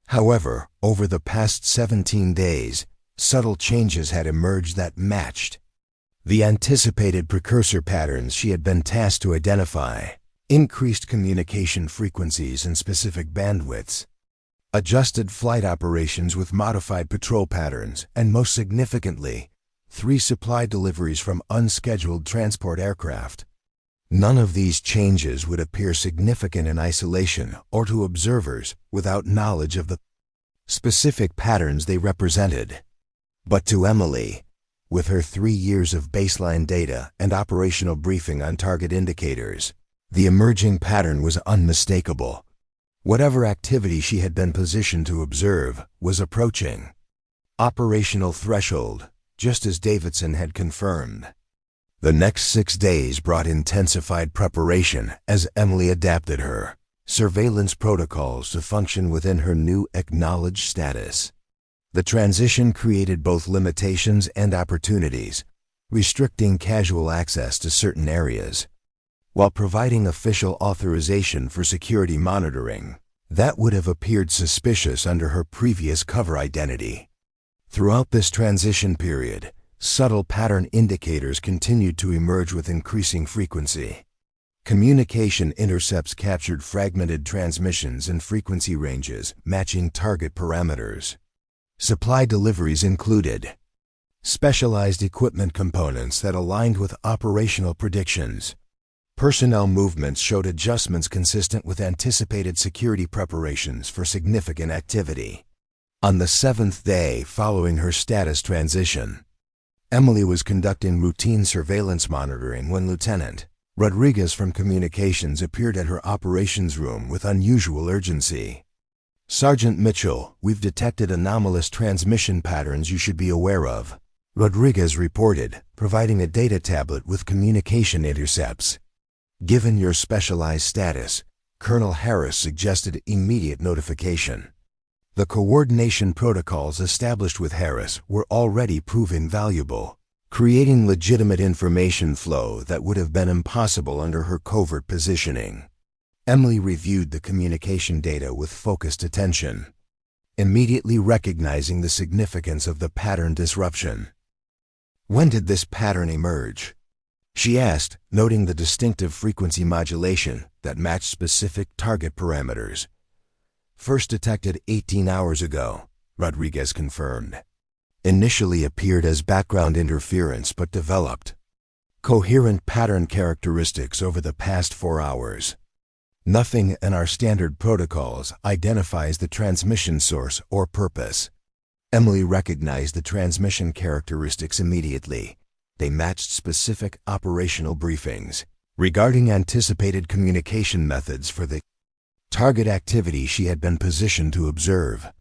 However, over the past 17 days, subtle changes had emerged that matched the anticipated precursor patterns she had been tasked to identify. increased communication frequencies and specific bandwidths, adjusted flight operations with modified patrol patterns, and most significantly, 3 supply deliveries from unscheduled transport aircraft. None of these changes would appear significant in isolation or to observers without knowledge of the specific patterns they represented. But to Emily, with her 3 years of baseline data and operational briefing on target indicators, the emerging pattern was unmistakable. Whatever activity she had been positioned to observe was approaching operational threshold, just as Davidson had confirmed. The next 6 days brought intensified preparation as Emily adapted her surveillance protocols to function within her new acknowledged status. The transition created both limitations and opportunities, restricting casual access to certain areas, while providing official authorization for security monitoring that would have appeared suspicious under her previous cover identity. Throughout this transition period, subtle pattern indicators continued to emerge with increasing frequency. Communication intercepts captured fragmented transmissions and frequency ranges matching target parameters. Supply deliveries included specialized equipment components that aligned with operational predictions. Personnel movements showed adjustments consistent with anticipated security preparations for significant activity. On the 7th day following her status transition, Emily was conducting routine surveillance monitoring when Lieutenant Rodriguez from Communications appeared at her operations room with unusual urgency. "Sergeant Mitchell, we've detected anomalous transmission patterns you should be aware of," Rodriguez reported, providing a data tablet with communication intercepts. "Given your specialized status, Colonel Harris suggested immediate notification." The coordination protocols established with Harris were already proving valuable, creating legitimate information flow that would have been impossible under her covert positioning. Emily reviewed the communication data with focused attention, immediately recognizing the significance of the pattern disruption. "When did this pattern emerge?" she asked, noting the distinctive frequency modulation that matched specific target parameters. "First detected 18 hours ago," Rodriguez confirmed. "Initially appeared as background interference but developed coherent pattern characteristics over the past 4 hours. Nothing in our standard protocols identifies the transmission source or purpose." Emily recognized the transmission characteristics immediately. They matched specific operational briefings regarding anticipated communication methods for the target activity she had been positioned to observe.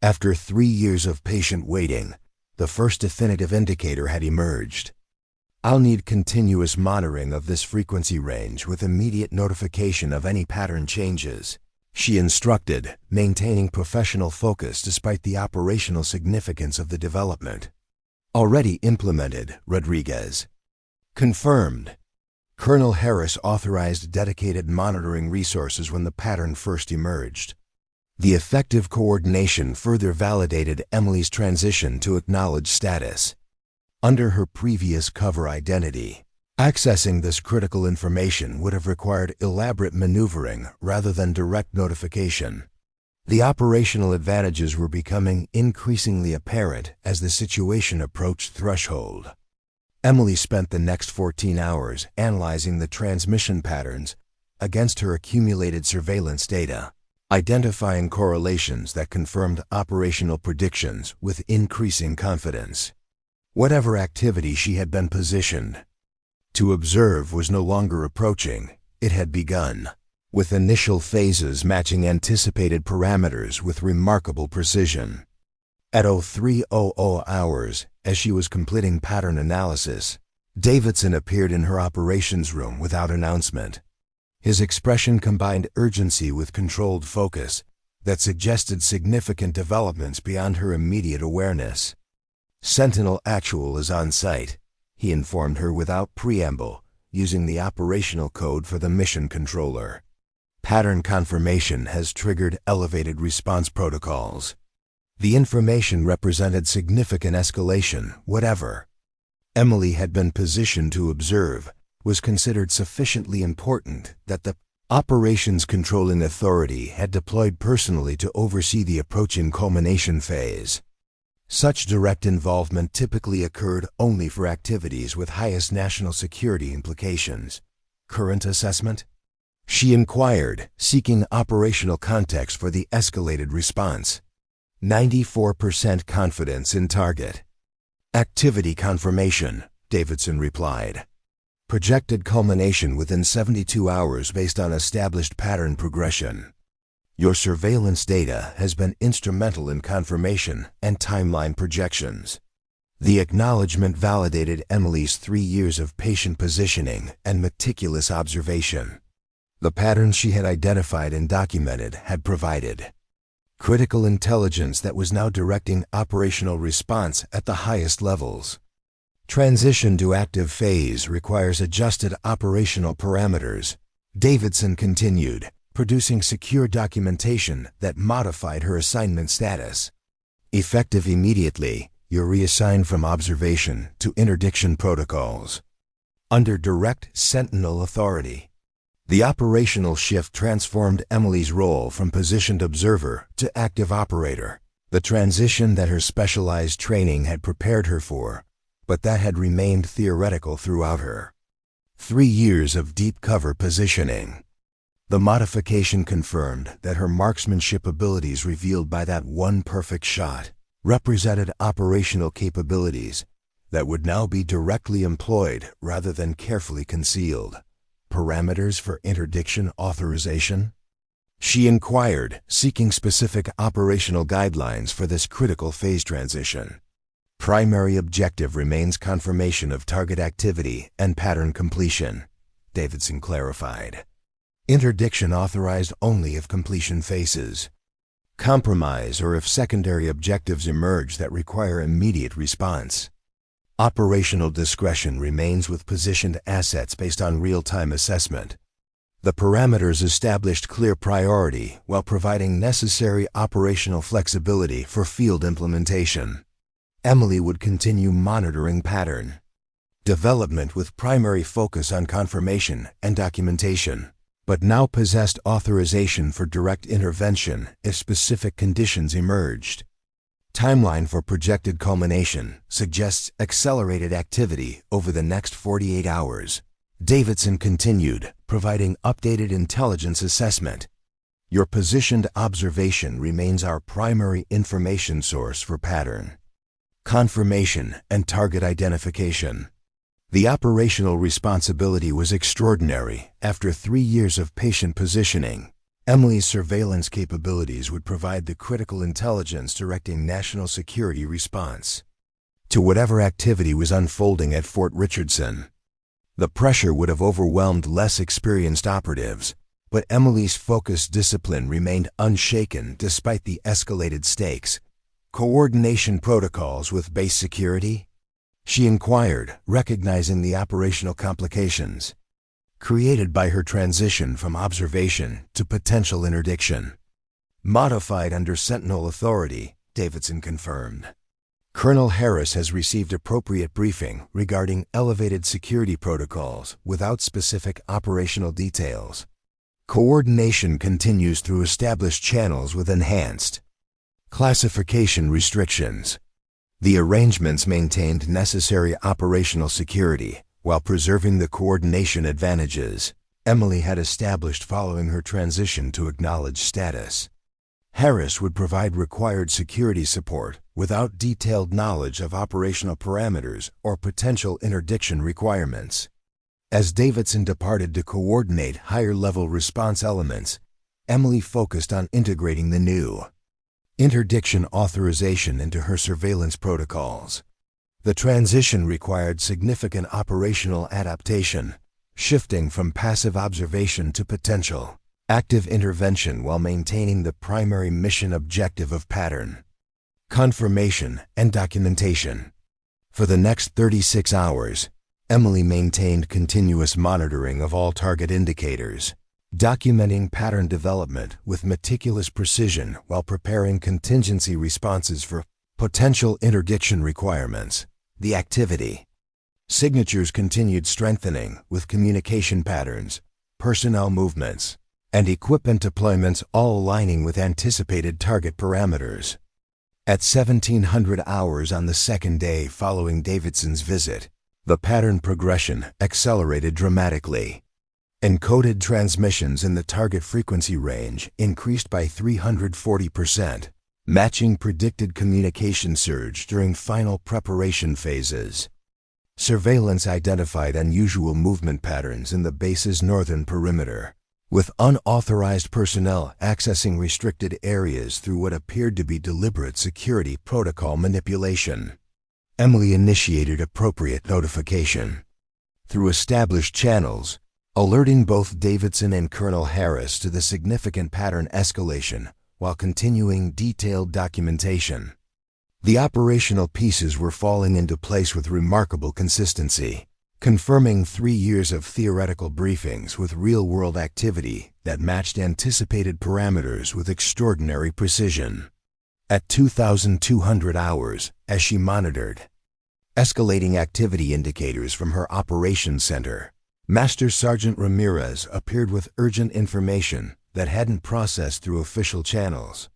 After 3 years of patient waiting, the first definitive indicator had emerged. "I'll need continuous monitoring of this frequency range with immediate notification of any pattern changes," she instructed, maintaining professional focus despite the operational significance of the development. "Already implemented," Rodriguez confirmed. Colonel Harris authorized dedicated monitoring resources when the pattern first emerged. The effective coordination further validated Emily's transition to acknowledged status. Under her previous cover identity, accessing this critical information would have required elaborate maneuvering rather than direct notification. The operational advantages were becoming increasingly apparent as the situation approached threshold. Emily spent the next 14 hours analyzing the transmission patterns against her accumulated surveillance data, identifying correlations that confirmed operational predictions with increasing confidence. Whatever activity she had been positioned to observe was no longer approaching, it had begun, with initial phases matching anticipated parameters with remarkable precision. At 03:00 hours, as she was completing pattern analysis, Davidson appeared in her operations room without announcement. His expression combined urgency with controlled focus that suggested significant developments beyond her immediate awareness. "Sentinel Actual is on site," he informed her without preamble, using the operational code for the mission controller. "Pattern confirmation has triggered elevated response protocols." The information represented significant escalation. Whatever Emily had been positioned to observe was considered sufficiently important that the Operations controlling authority had deployed personally to oversee the approaching culmination phase. Such direct involvement typically occurred only for activities with highest national security implications. Current assessment? She inquired, seeking operational context for the escalated response. 94% confidence in target. Activity confirmation, Davidson replied. Projected culmination within 72 hours based on established pattern progression. Your surveillance data has been instrumental in confirmation and timeline projections. The acknowledgement validated Emily's 3 years of patient positioning and meticulous observation. The patterns she had identified and documented had provided critical intelligence that was now directing operational response at the highest levels. Transition to active phase requires adjusted operational parameters, Davidson continued, producing secure documentation that modified her assignment status. Effective immediately, you're reassigned from observation to interdiction protocols. Under direct sentinel authority. The operational shift transformed Emily's role from positioned observer to active operator, the transition that her specialized training had prepared her for, but that had remained theoretical throughout her 3 years of deep cover positioning. The modification confirmed that her marksmanship abilities revealed by that one perfect shot represented operational capabilities that would now be directly employed rather than carefully concealed. Parameters for interdiction authorization? She inquired, seeking specific operational guidelines for this critical phase transition. Primary objective remains confirmation of target activity and pattern completion, Davidson clarified. Interdiction authorized only if completion faces compromise or if secondary objectives emerge that require immediate response. Operational discretion remains with positioned assets based on real-time assessment. The parameters established clear priority while providing necessary operational flexibility for field implementation. Emily would continue monitoring pattern development with primary focus on confirmation and documentation, but now possessed authorization for direct intervention if specific conditions emerged. Timeline for projected culmination suggests accelerated activity over the next 48 hours. Davidson continued, providing updated intelligence assessment. Your positioned observation remains our primary information source for pattern confirmation and target identification. The operational responsibility was extraordinary. After 3 years of patient positioning, Emily's surveillance capabilities would provide the critical intelligence directing national security response to whatever activity was unfolding at Fort Richardson. The pressure would have overwhelmed less experienced operatives, but Emily's focused discipline remained unshaken despite the escalated stakes. Coordination protocols with base security? She inquired, recognizing the operational complications created by her transition from observation to potential interdiction. Modified under Sentinel authority, Davidson confirmed. Colonel Harris has received appropriate briefing regarding elevated security protocols without specific operational details. Coordination continues through established channels with enhanced classification restrictions. The arrangements maintained necessary operational security while preserving the coordination advantages Emily had established following her transition to acknowledged status. Harris would provide required security support without detailed knowledge of operational parameters or potential interdiction requirements. As Davidson departed to coordinate higher-level response elements, Emily focused on integrating the new interdiction authorization into her surveillance protocols. The transition required significant operational adaptation, shifting from passive observation to potential active intervention while maintaining the primary mission objective of pattern confirmation and documentation. For the next 36 hours, Emily maintained continuous monitoring of all target indicators, documenting pattern development with meticulous precision while preparing contingency responses for potential interdiction requirements. The activity signatures continued strengthening with communication patterns, personnel movements, and equipment deployments all aligning with anticipated target parameters. At 1700 hours on the second day following Davidson's visit, the pattern progression accelerated dramatically. Encoded transmissions in the target frequency range increased by 340%, matching predicted communication surge during final preparation phases. Surveillance identified unusual movement patterns in the base's northern perimeter, with unauthorized personnel accessing restricted areas through what appeared to be deliberate security protocol manipulation. Emily initiated appropriate notification through established channels, alerting both Davidson and Colonel Harris to the significant pattern escalation while continuing detailed documentation. The operational pieces were falling into place with remarkable consistency, confirming 3 years of theoretical briefings with real-world activity that matched anticipated parameters with extraordinary precision. At 2,200 hours, as she monitored escalating activity indicators from her operations center, Master Sergeant Ramirez appeared with urgent information that hadn't processed through official channels.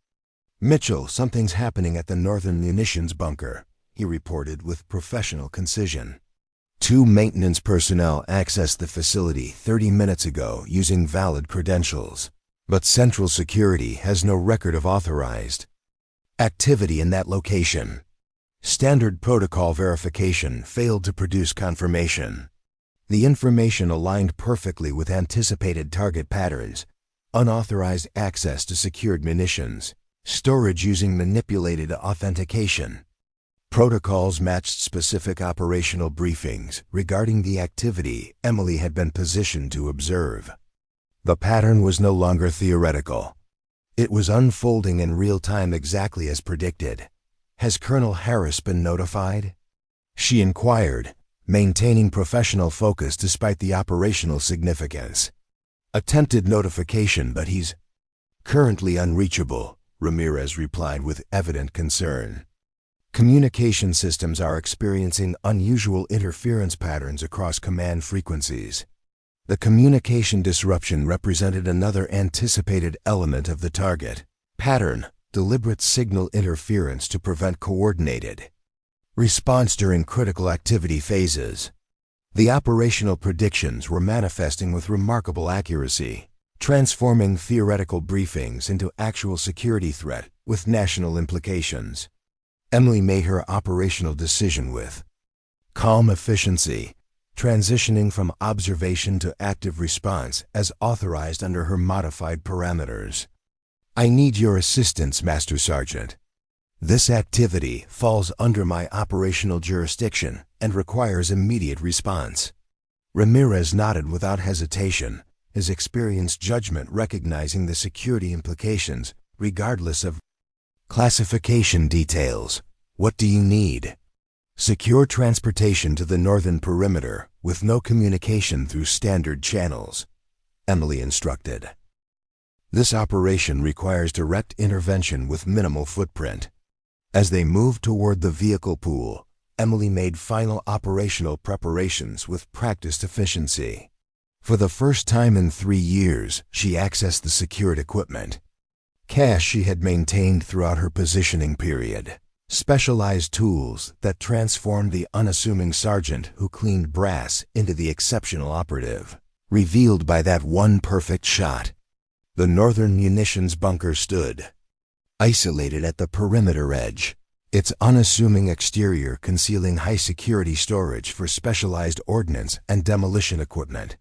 "Mitchell, something's happening at the northern munitions bunker," he reported with professional concision. "2 maintenance personnel accessed the facility 30 minutes ago using valid credentials, but Central Security has no record of authorized activity in that location. Standard protocol verification failed to produce confirmation. The information aligned perfectly with anticipated target patterns: unauthorized access to secured munitions, storage using manipulated authentication. Protocols matched specific operational briefings regarding the activity Emily had been positioned to observe. The pattern was no longer theoretical. It was unfolding in real time exactly as predicted. "Has Colonel Harris been notified?" she inquired, maintaining professional focus despite the operational significance. "Attempted notification, but he's currently unreachable," Ramirez replied with evident concern. "Communication systems are experiencing unusual interference patterns across command frequencies." The communication disruption represented another anticipated element of the target pattern: deliberate signal interference to prevent coordinated response during critical activity phases. The operational predictions were manifesting with remarkable accuracy, transforming theoretical briefings into actual security threat with national implications. Emily made her operational decision with calm efficiency, transitioning from observation to active response as authorized under her modified parameters. "I need your assistance, Master Sergeant. This activity falls under my operational jurisdiction and requires immediate response." Ramirez nodded without hesitation, his experienced judgment recognizing the security implications regardless of classification details. "What do you need?" "Secure transportation to the northern perimeter with no communication through standard channels," Emily instructed. "This operation requires direct intervention with minimal footprint." As they moved toward the vehicle pool, Emily made final operational preparations with practiced efficiency. For the first time in 3 years, she accessed the secured equipment cache she had maintained throughout her positioning period. Specialized tools that transformed the unassuming sergeant who cleaned brass into the exceptional operative, revealed by that one perfect shot. The northern munitions bunker stood isolated at the perimeter edge, its unassuming exterior concealing high-security storage for specialized ordnance and demolition equipment.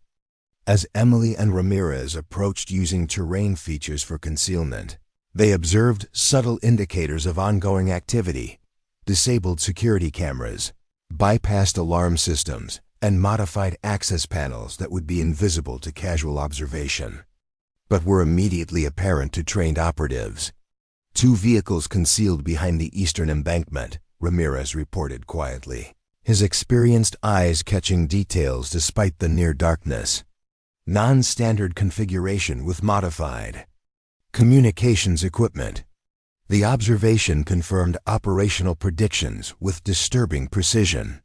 As Emily and Ramirez approached using terrain features for concealment, they observed subtle indicators of ongoing activity: disabled security cameras, bypassed alarm systems, and modified access panels that would be invisible to casual observation, but were immediately apparent to trained operatives. 2 vehicles concealed behind the eastern embankment, Ramirez reported quietly, his experienced eyes catching details despite the near darkness. Non-standard configuration with modified communications equipment. The observation confirmed operational predictions with disturbing precision.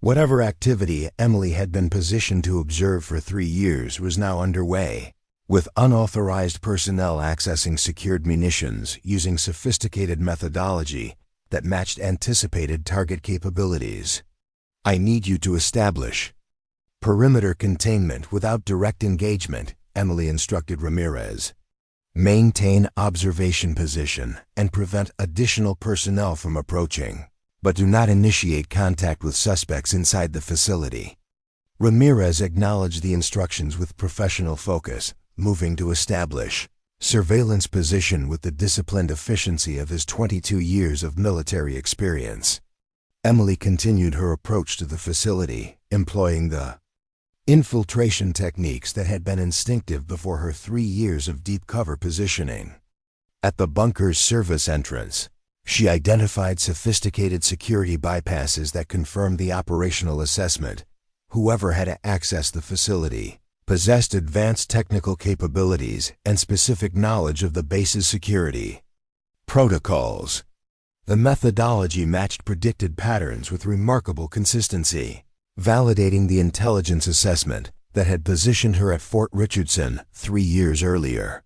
Whatever activity Emily had been positioned to observe for 3 years was now underway, with unauthorized personnel accessing secured munitions using sophisticated methodology that matched anticipated target capabilities. "I need you to establish perimeter containment without direct engagement," Emily instructed Ramirez. "Maintain observation position and prevent additional personnel from approaching, but do not initiate contact with suspects inside the facility." Ramirez acknowledged the instructions with professional focus, moving to establish surveillance position with the disciplined efficiency of his 22 years of military experience. Emily continued her approach to the facility, employing the infiltration techniques that had been instinctive before her 3 years of deep cover positioning. At the bunker's service entrance, she identified sophisticated security bypasses that confirmed the operational assessment. Whoever had accessed the facility possessed advanced technical capabilities and specific knowledge of the base's security protocols. The methodology matched predicted patterns with remarkable consistency, validating the intelligence assessment that had positioned her at Fort Richardson 3 years earlier.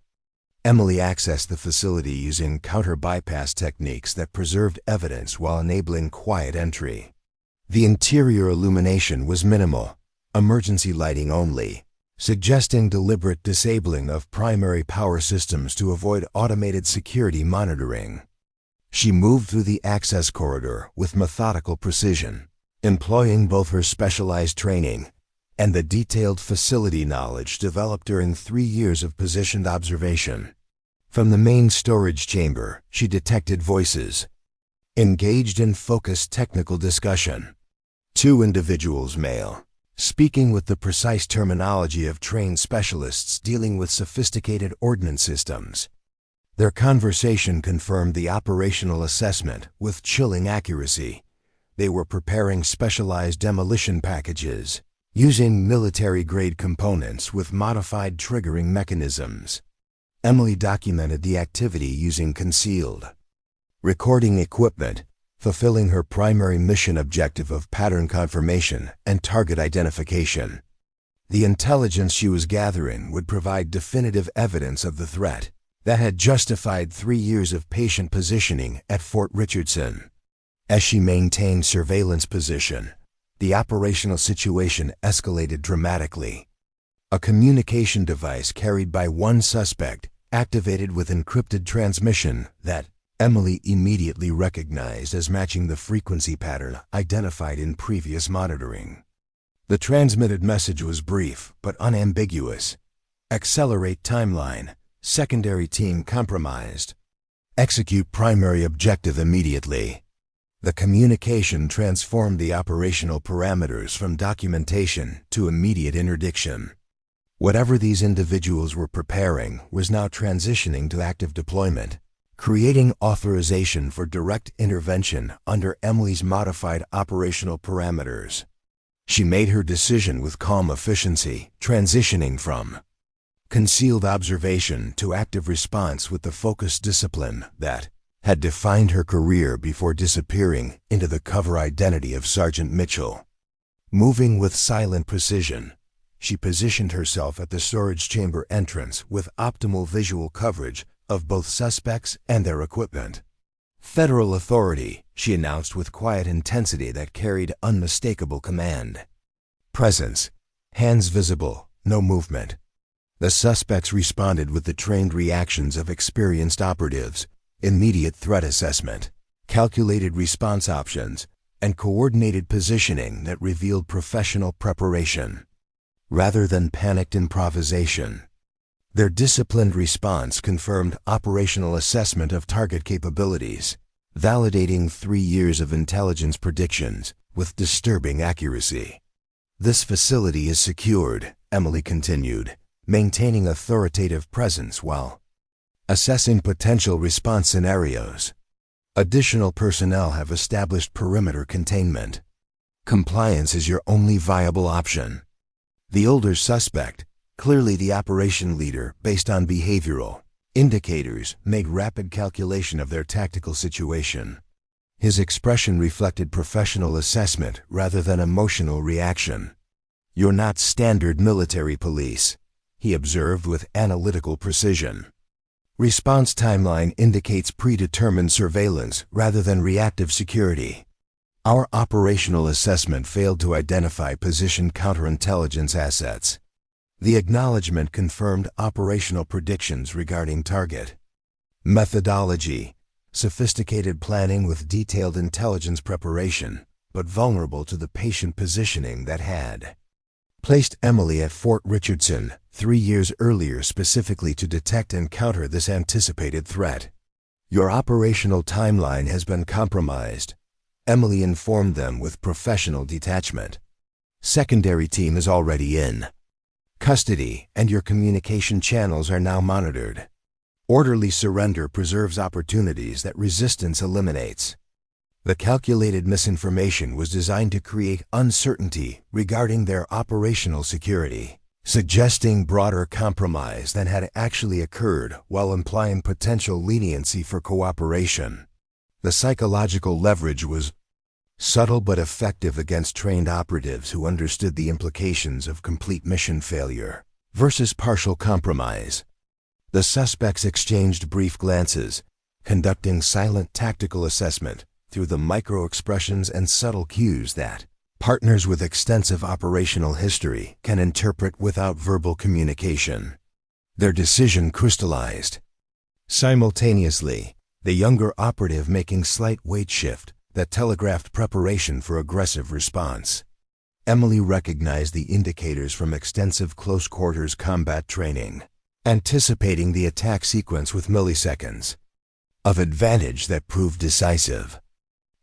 Emily accessed the facility using counter-bypass techniques that preserved evidence while enabling quiet entry. The interior illumination was minimal, emergency lighting only, suggesting deliberate disabling of primary power systems to avoid automated security monitoring. She moved through the access corridor with methodical precision, employing both her specialized training and the detailed facility knowledge developed during 3 years of positioned observation. From the main storage chamber, she detected voices, engaged in focused technical discussion. 2 individuals, male, speaking with the precise terminology of trained specialists dealing with sophisticated ordnance systems. Their conversation confirmed the operational assessment with chilling accuracy. They were preparing specialized demolition packages, using military-grade components with modified triggering mechanisms. Emily documented the activity using concealed recording equipment, fulfilling her primary mission objective of pattern confirmation and target identification. The intelligence she was gathering would provide definitive evidence of the threat that had justified 3 years of patient positioning at Fort Richardson. As she maintained surveillance position, the operational situation escalated dramatically. A communication device carried by one suspect activated with encrypted transmission that Emily immediately recognized as matching the frequency pattern identified in previous monitoring. The transmitted message was brief but unambiguous. "Accelerate timeline. Secondary team compromised. Execute primary objective immediately." The communication transformed the operational parameters from documentation to immediate interdiction. Whatever these individuals were preparing was now transitioning to active deployment, creating authorization for direct intervention under Emily's modified operational parameters. She made her decision with calm efficiency, transitioning from concealed observation to active response with the focused discipline that had defined her career before disappearing into the cover identity of Sergeant Mitchell. Moving with silent precision, she positioned herself at the storage chamber entrance with optimal visual coverage of both suspects and their equipment. "Federal authority," she announced with quiet intensity that carried unmistakable command. Presence. Hands visible, no movement. The suspects responded with the trained reactions of experienced operatives: immediate threat assessment, calculated response options, and coordinated positioning that revealed professional preparation, rather than panicked improvisation. Their disciplined response confirmed operational assessment of target capabilities, validating 3 years of intelligence predictions with disturbing accuracy. "This facility is secured," Emily continued, maintaining authoritative presence while assessing potential response scenarios. "Additional personnel have established perimeter containment. Compliance is your only viable option." The older suspect, clearly the operation leader based on behavioral indicators, made rapid calculation of their tactical situation. His expression reflected professional assessment rather than emotional reaction. "You're not standard military police," he observed with analytical precision. Response timeline indicates predetermined surveillance rather than reactive security. Our operational assessment failed to identify position counterintelligence assets. The acknowledgement confirmed operational predictions regarding target. Methodology: sophisticated planning with detailed intelligence preparation, but vulnerable to the patient positioning that had placed Emily at Fort Richardson 3 years earlier specifically to detect and counter this anticipated threat. "Your operational timeline has been compromised," Emily informed them with professional detachment. "Secondary team is already in custody, and your communication channels are now monitored. Orderly surrender preserves opportunities that resistance eliminates." The calculated misinformation was designed to create uncertainty regarding their operational security, suggesting broader compromise than had actually occurred while implying potential leniency for cooperation. The psychological leverage was subtle but effective against trained operatives who understood the implications of complete mission failure versus partial compromise. The suspects exchanged brief glances, conducting silent tactical assessment through the micro-expressions and subtle cues that partners with extensive operational history can interpret without verbal communication. Their decision crystallized. Simultaneously, the younger operative making slight weight shift that telegraphed preparation for aggressive response. Emily recognized the indicators from extensive close-quarters combat training, anticipating the attack sequence with milliseconds of advantage that proved decisive.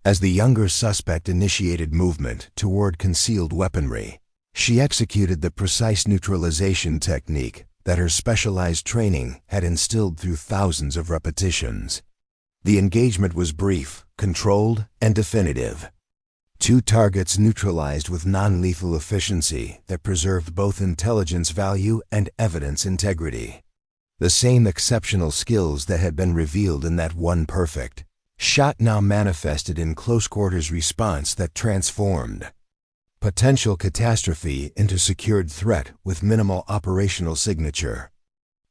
As the younger suspect initiated movement toward concealed weaponry, she executed the precise neutralization technique that her specialized training had instilled through thousands of repetitions. The engagement was brief, controlled, and definitive. 2 targets neutralized with non-lethal efficiency that preserved both intelligence value and evidence integrity. The same exceptional skills that had been revealed in that one perfect shot now manifested in close-quarters response that transformed potential catastrophe into secured threat with minimal operational signature.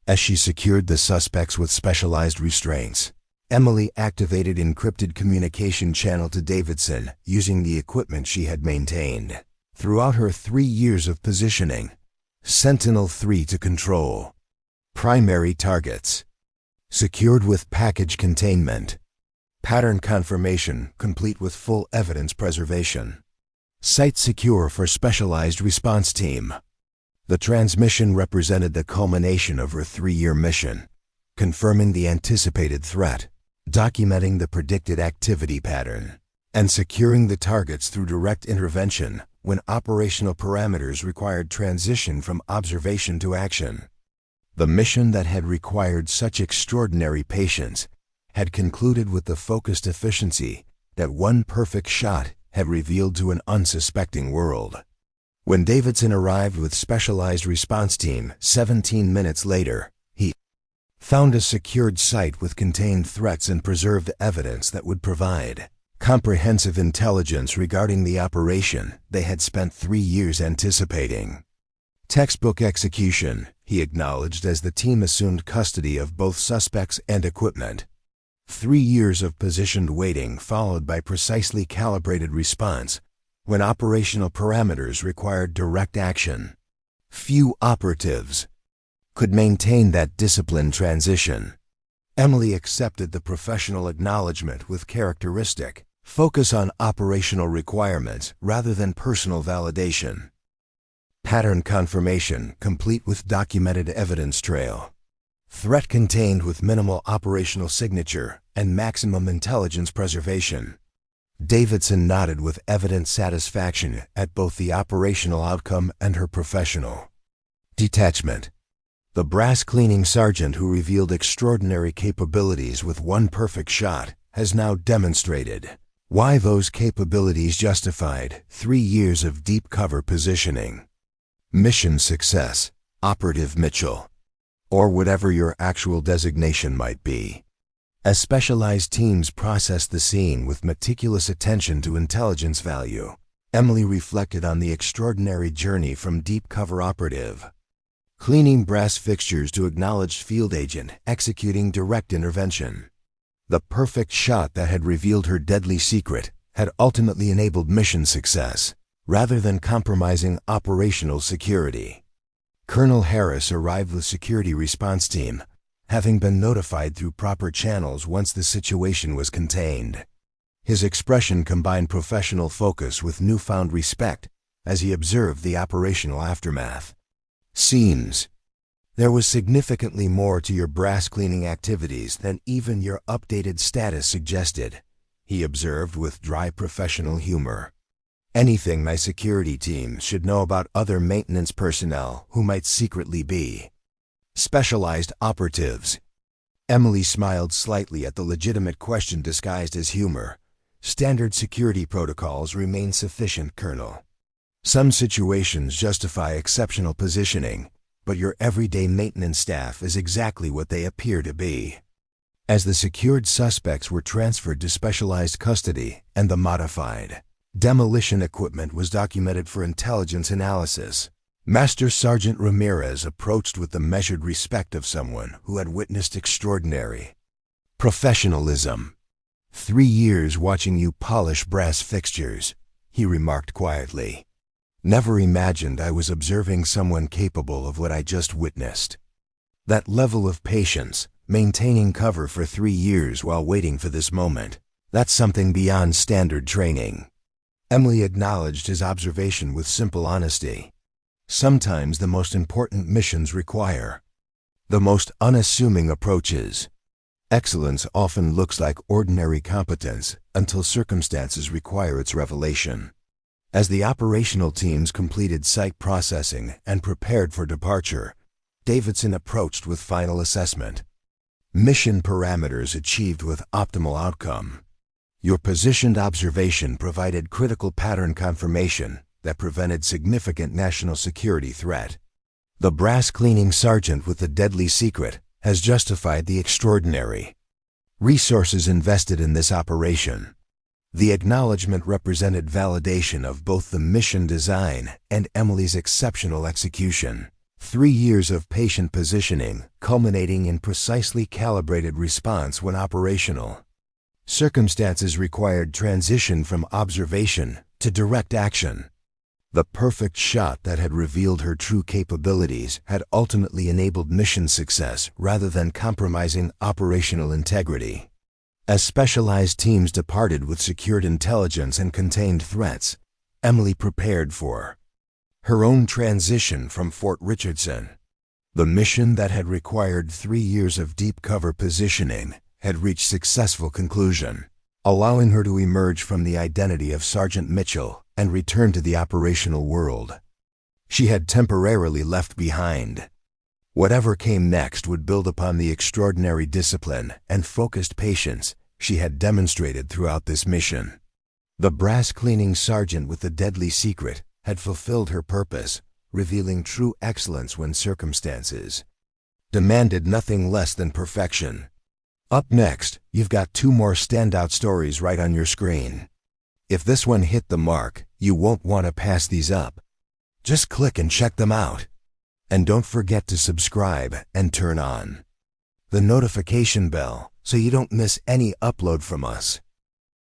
As she secured the suspects with specialized restraints, Emily activated encrypted communication channel to Davidson using the equipment she had maintained throughout her 3 years of positioning. Sentinel-3 to control. Primary targets. Secured with package containment. Pattern confirmation complete with full evidence preservation. Site secure for specialized response team. The transmission represented the culmination of her 3-year mission, confirming the anticipated threat, documenting the predicted activity pattern, and securing the targets through direct intervention when operational parameters required transition from observation to action. The mission that had required such extraordinary patience had concluded with the focused efficiency that one perfect shot had revealed to an unsuspecting world. When Davidson arrived with specialized response team 17 minutes later, he found a secured site with contained threats and preserved evidence that would provide comprehensive intelligence regarding the operation they had spent 3 years anticipating. Textbook execution, he acknowledged as the team assumed custody of both suspects and equipment. 3 years of positioned waiting followed by precisely calibrated response when operational parameters required direct action. Few operatives could maintain that disciplined transition. Emily accepted the professional acknowledgement with characteristic focus on operational requirements rather than personal validation. Pattern confirmation complete with documented evidence trail. Threat contained with minimal operational signature and maximum intelligence preservation. Davidson nodded with evident satisfaction at both the operational outcome and her professional detachment. The brass-cleaning sergeant who revealed extraordinary capabilities with one perfect shot has now demonstrated why those capabilities justified 3 years of deep cover positioning. Mission success, Operative Mitchell, or whatever your actual designation might be. As specialized teams processed the scene with meticulous attention to intelligence value, Emily reflected on the extraordinary journey from deep cover operative, cleaning brass fixtures, to acknowledged field agent executing direct intervention. The perfect shot that had revealed her deadly secret had ultimately enabled mission success, rather than compromising operational security. Colonel Harris arrived with security response team, having been notified through proper channels once the situation was contained. His expression combined professional focus with newfound respect as he observed the operational aftermath. Seems there was significantly more to your brass cleaning activities than even your updated status suggested, he observed with dry professional humor. Anything my security team should know about other maintenance personnel who might secretly be specialized operatives. Emily smiled slightly at the legitimate question disguised as humor. Standard security protocols remain sufficient, Colonel. Some situations justify exceptional positioning, but your everyday maintenance staff is exactly what they appear to be. As the secured suspects were transferred to specialized custody and the modified demolition equipment was documented for intelligence analysis, Master Sergeant Ramirez approached with the measured respect of someone who had witnessed extraordinary professionalism. 3 years watching you polish brass fixtures, he remarked quietly. Never imagined I was observing someone capable of what I just witnessed. That level of patience, maintaining cover for 3 years while waiting for this moment, that's something beyond standard training. Emily acknowledged his observation with simple honesty. Sometimes the most important missions require the most unassuming approaches. Excellence often looks like ordinary competence until circumstances require its revelation. As the operational teams completed site processing and prepared for departure, Davidson approached with final assessment. Mission parameters achieved with optimal outcome. Your positioned observation provided critical pattern confirmation that prevented significant national security threat. The brass cleaning sergeant with the deadly secret has justified the extraordinary resources invested in this operation. The acknowledgement represented validation of both the mission design and Emily's exceptional execution. 3 years of patient positioning, culminating in precisely calibrated response when operational. Circumstances required transition from observation to direct action. The perfect shot that had revealed her true capabilities had ultimately enabled mission success rather than compromising operational integrity. As specialized teams departed with secured intelligence and contained threats, Emily prepared for her own transition from Fort Richardson. The mission that had required 3 years of deep cover positioning had reached successful conclusion, allowing her to emerge from the identity of Sergeant Mitchell and return to the operational world she had temporarily left behind. Whatever came next would build upon the extraordinary discipline and focused patience she had demonstrated throughout this mission. The brass cleaning sergeant with the deadly secret had fulfilled her purpose, revealing true excellence when circumstances demanded nothing less than perfection. Up next, you've got 2 more standout stories right on your screen. If this one hit the mark, you won't want to pass these up. Just click and check them out. And don't forget to subscribe and turn on the notification bell so you don't miss any upload from us.